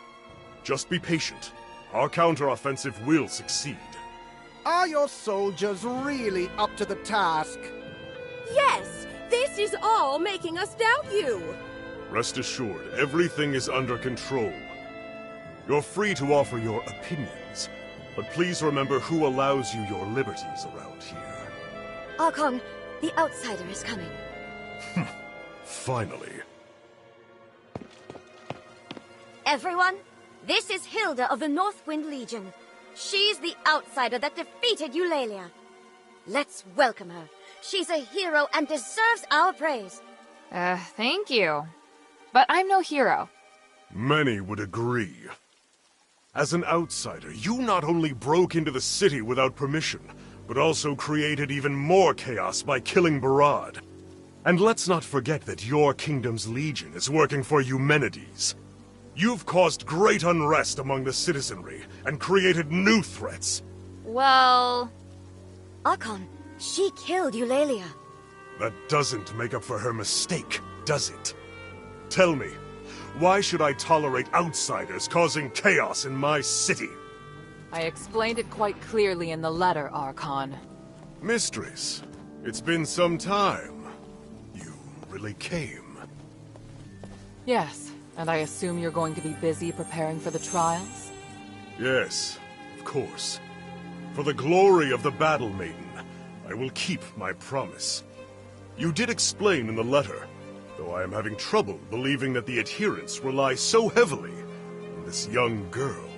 Just be patient. Our counter-offensive will succeed. Are your soldiers really up to the task? Yes, this is all making us doubt you. Rest assured, everything is under control. You're free to offer your opinions, but please remember who allows you your liberties around here. Archon, the outsider is coming. Finally. Everyone, this is Hilda of the Northwind Legion. She's the outsider that defeated Eulalia. Let's welcome her. She's a hero and deserves our praise. Thank you. But I'm no hero. Many would agree. As an outsider, you not only broke into the city without permission, but also created even more chaos by killing Barad. And let's not forget that your kingdom's legion is working for Eumenides. You've caused great unrest among the citizenry and created new threats. Well... Archon, she killed Eulalia. That doesn't make up for her mistake, does it? Tell me, why should I tolerate outsiders causing chaos in my city? I explained it quite clearly in the letter, Archon. Mistress, it's been some time. You really came. Yes, and I assume you're going to be busy preparing for the trials? Yes, of course. For the glory of the Battle Maiden, I will keep my promise. You did explain in the letter, though I am having trouble believing that the adherents rely so heavily on this young girl.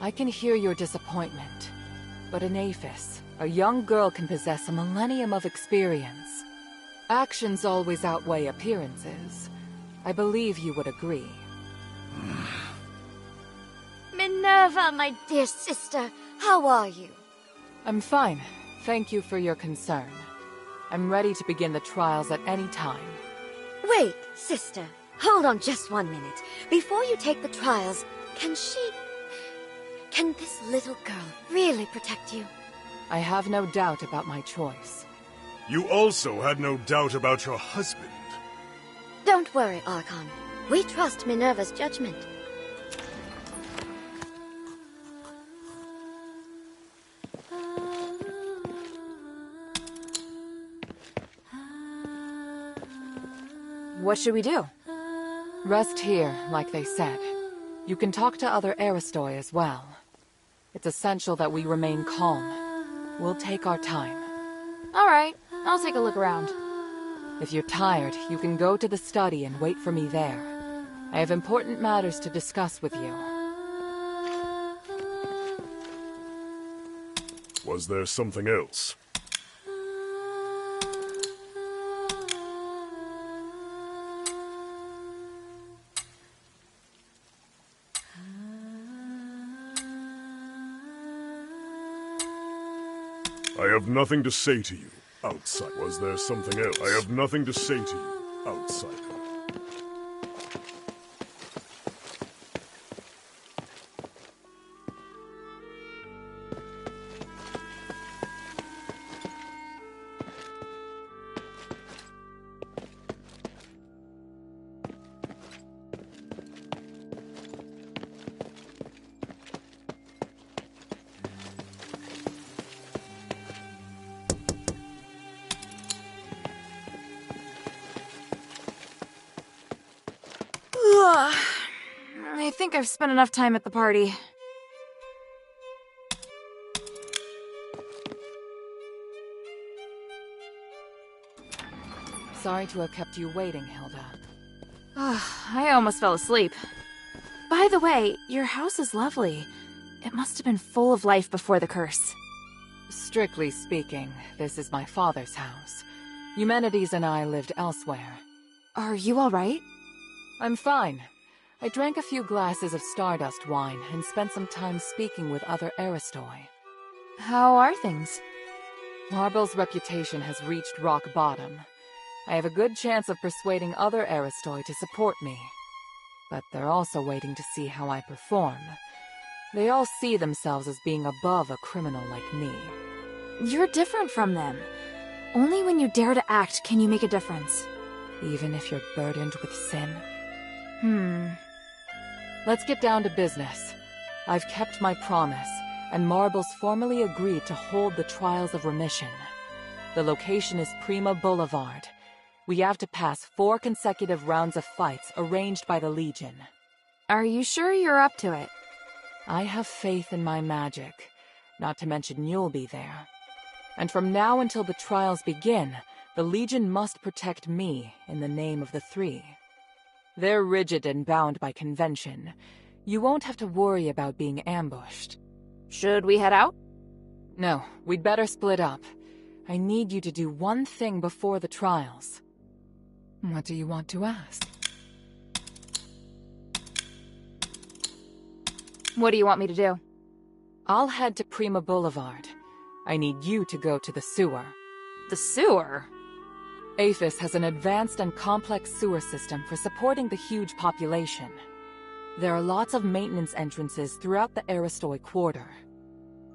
I can hear your disappointment, but in Aphis, a young girl can possess a millennium of experience. Actions always outweigh appearances. I believe you would agree. Minerva, my dear sister, how are you? I'm fine. Thank you for your concern. I'm ready to begin the trials at any time. Wait, sister. Hold on just 1 minute. Before you take the trials, can this little girl really protect you? I have no doubt about my choice. You also had no doubt about your husband. Don't worry, Archon. We trust Minerva's judgment. What should we do? Rest here, like they said. You can talk to other Aristoi as well. It's essential that we remain calm. We'll take our time. All right, I'll take a look around. If you're tired, you can go to the study and wait for me there. I have important matters to discuss with you. Was there something else? I have nothing to say to you, outside. Was there something else? I have nothing to say to you, outsider. I think I've spent enough time at the party. Sorry to have kept you waiting, Hilda. I almost fell asleep. By the way, your house is lovely. It must have been full of life before the curse. Strictly speaking, this is my father's house. Humanities and I lived elsewhere. Are you alright? I'm fine. I drank a few glasses of Stardust wine and spent some time speaking with other Aristoi. How are things? Marble's reputation has reached rock bottom. I have a good chance of persuading other Aristoi to support me. But they're also waiting to see how I perform. They all see themselves as being above a criminal like me. You're different from them. Only when you dare to act can you make a difference. Even if you're burdened with sin? Let's get down to business. I've kept my promise, and Marble's formally agreed to hold the Trials of Remission. The location is Prima Boulevard. We have to pass 4 consecutive rounds of fights arranged by the Legion. Are you sure you're up to it? I have faith in my magic, not to mention you'll be there. And from now until the trials begin, the Legion must protect me in the name of the 3. They're rigid and bound by convention. You won't have to worry about being ambushed. Should we head out? No, we'd better split up. I need you to do one thing before the trials. What do you want to ask? What do you want me to do? I'll head to Prima Boulevard. I need you to go to the sewer. The sewer? Aphis has an advanced and complex sewer system for supporting the huge population. There are lots of maintenance entrances throughout the Aristoi Quarter.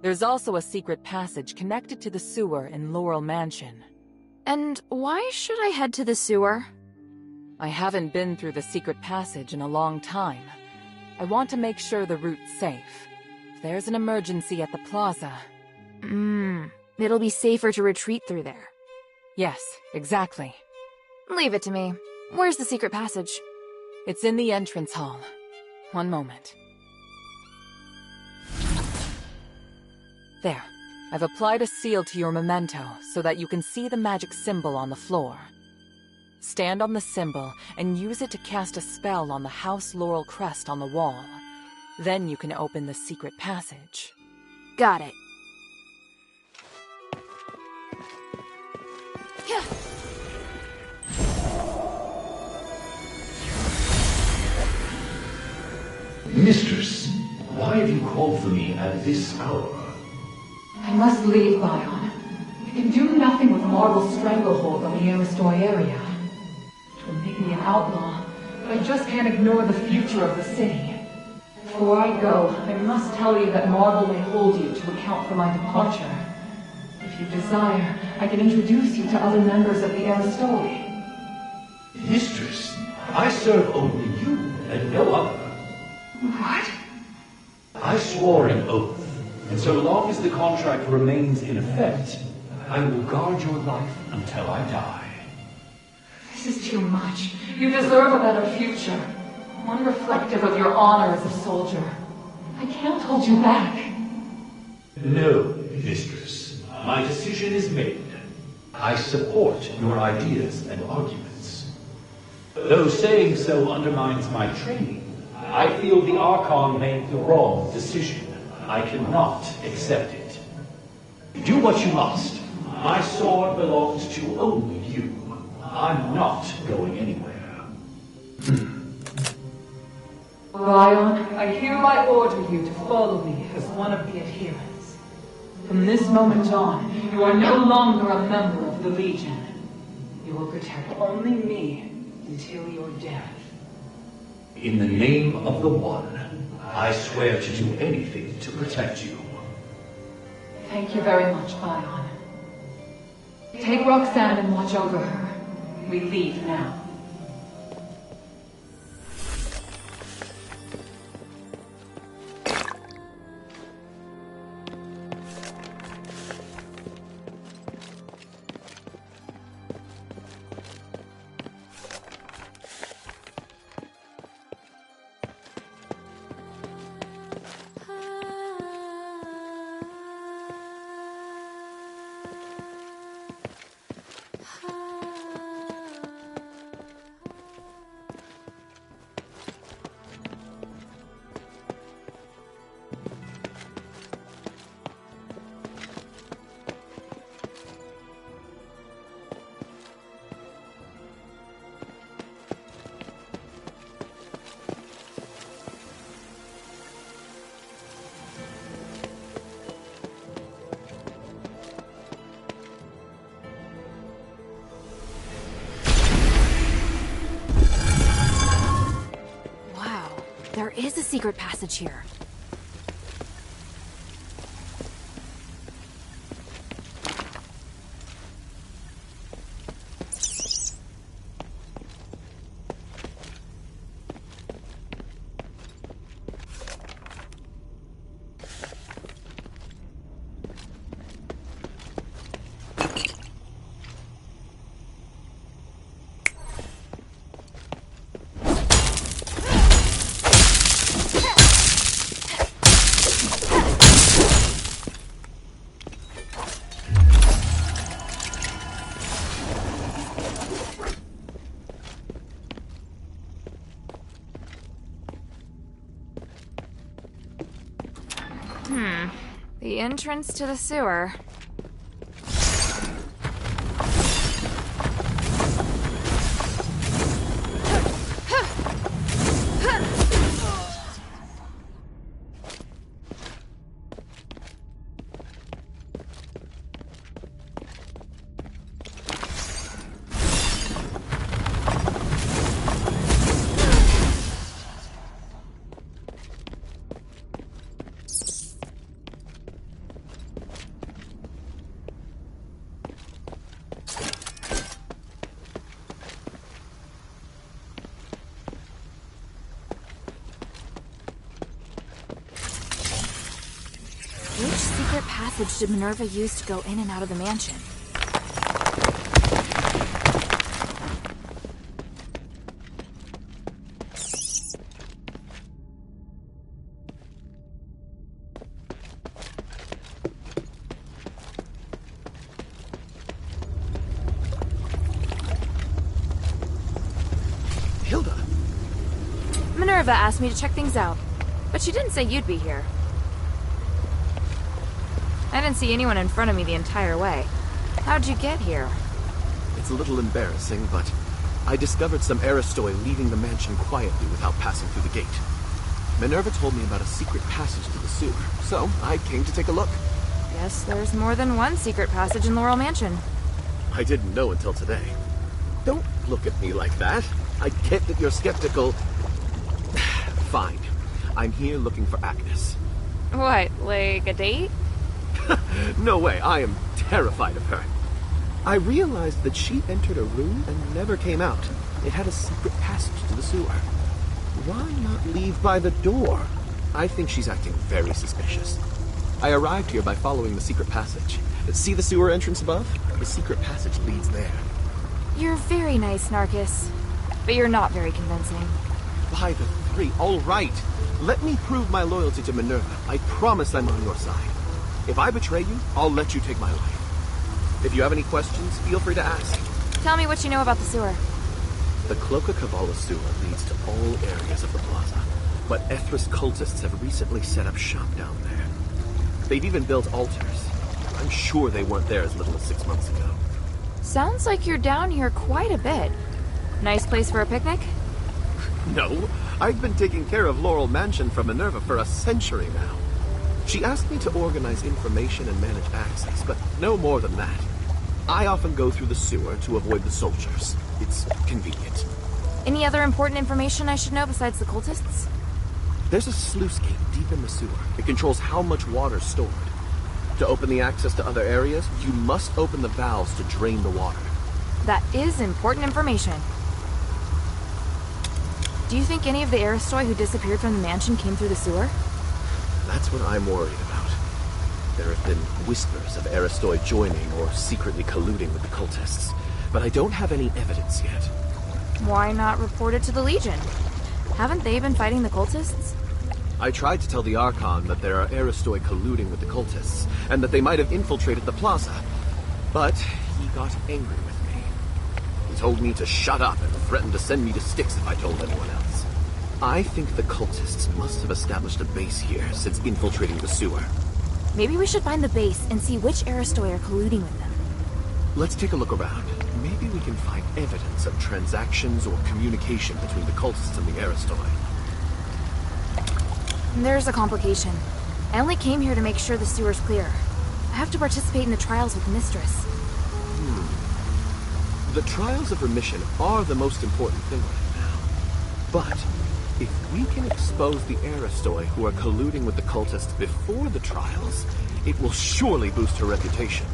There's also a secret passage connected to the sewer in Laurel Mansion. And why should I head to the sewer? I haven't been through the secret passage in a long time. I want to make sure the route's safe. If there's an emergency at the plaza... It'll be safer to retreat through there. Yes, exactly. Leave it to me. Where's the secret passage? It's in the entrance hall. One moment. There. I've applied a seal to your memento so that you can see the magic symbol on the floor. Stand on the symbol and use it to cast a spell on the House Laurel crest on the wall. Then you can open the secret passage. Got it. Mistress, why have you called for me at this hour? I must leave, Bion. I can do nothing with Marble's stranglehold on the Aristoi area. It will make me an outlaw, but I just can't ignore the future of the city. Before I go, I must tell you that Marble may hold you to account for my departure. If you desire, I can introduce you to other members of the Aristoi. Mistress, I serve only you and no other. What? I swore an oath, and so long as the contract remains in effect, I will guard your life until I die. This is too much. You deserve a better future. One reflective of your honor as a soldier. I can't hold you back. No, Mistress. My decision is made. I support your ideas and arguments. Though saying so undermines my training, I feel the Archon made the wrong decision. I cannot accept it. Do what you must. My sword belongs to only you. I'm not going anywhere. Bion, I hereby order you to follow me as one of the adherents. From this moment on, you are no longer a member of the Legion. You will protect only me until your death. In the name of the One, I swear to do anything to protect you. Thank you very much, Bion. Take Roxanne and watch over her. We leave now. is a secret passage here. The entrance to the sewer. Passage did Minerva use to go in and out of the mansion? Hilda! Minerva asked me to check things out, but she didn't say you'd be here. I didn't see anyone in front of me the entire way. How'd you get here? It's a little embarrassing, but I discovered some Aristoi leaving the mansion quietly without passing through the gate. Minerva told me about a secret passage to the sewer, so I came to take a look. Guess there's more than one secret passage in Laurel Mansion. I didn't know until today. Don't look at me like that. I get that you're skeptical. Fine. I'm here looking for Agnes. What, like a date? No way, I am terrified of her. I realized that she entered a room and never came out. It had a secret passage to the sewer. Why not leave by the door? I think she's acting very suspicious. I arrived here by following the secret passage. See the sewer entrance above? The secret passage leads there. You're very nice, Narcus. But you're not very convincing. By the three, all right. Let me prove my loyalty to Minerva. I promise I'm on your side. If I betray you, I'll let you take my life. If you have any questions, feel free to ask. Tell me what you know about the sewer. The Cloaca Cavallo sewer leads to all areas of the plaza, but Ethris cultists have recently set up shop down there. They've even built altars. I'm sure they weren't there as little as 6 months ago. Sounds like you're down here quite a bit. Nice place for a picnic? No, I've been taking care of Laurel Mansion for Minerva for a century now. She asked me to organize information and manage access, but no more than that. I often go through the sewer to avoid the soldiers. It's convenient. Any other important information I should know besides the cultists? There's a sluice gate deep in the sewer. It controls how much water's stored. To open the access to other areas, you must open the valves to drain the water. That is important information. Do you think any of the Aristoi who disappeared from the mansion came through the sewer? That's what I'm worried about. There have been whispers of Aristoi joining or secretly colluding with the cultists, but I don't have any evidence yet. Why not report it to the Legion? Haven't they been fighting the cultists? I tried to tell the Archon that there are Aristoi colluding with the cultists, and that they might have infiltrated the plaza, but he got angry with me. He told me to shut up and threatened to send me to Styx if I told anyone else. I think the cultists must have established a base here since infiltrating the sewer. Maybe we should find the base and see which Aristoi are colluding with them. Let's take a look around. Maybe we can find evidence of transactions or communication between the cultists and the Aristoi. There's a complication. I only came here to make sure the sewer's clear. I have to participate in the trials with Mistress. The trials of remission are the most important thing right now. But If we can expose the Aristoi who are colluding with the cultists before the trials, it will surely boost her reputation.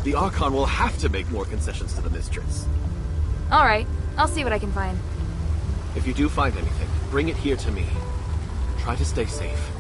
The Archon will have to make more concessions to the Mistress. Alright, I'll see what I can find. If you do find anything, bring it here to me. Try to stay safe.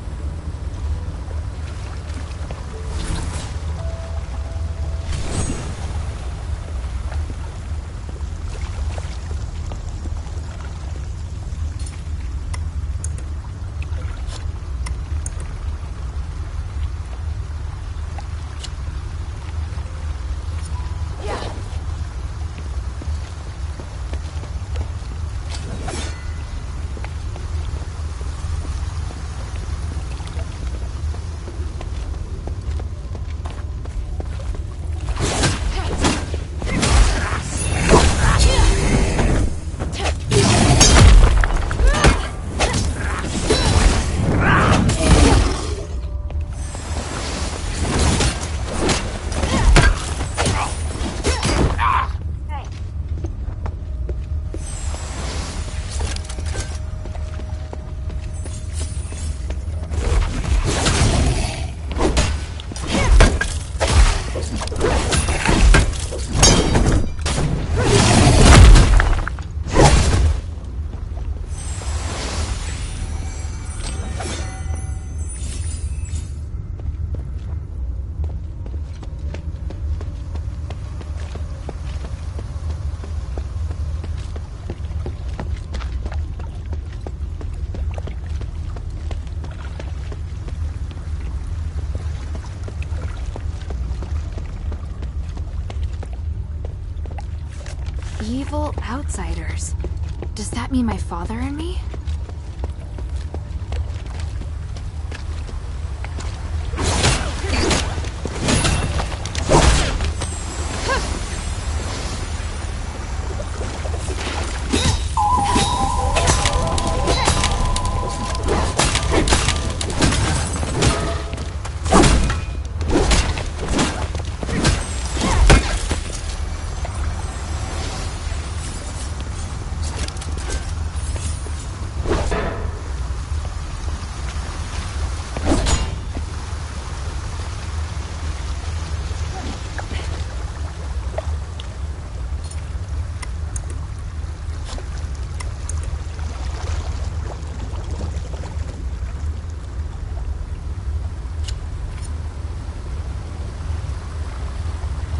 Evil outsiders. Does that mean my father and me?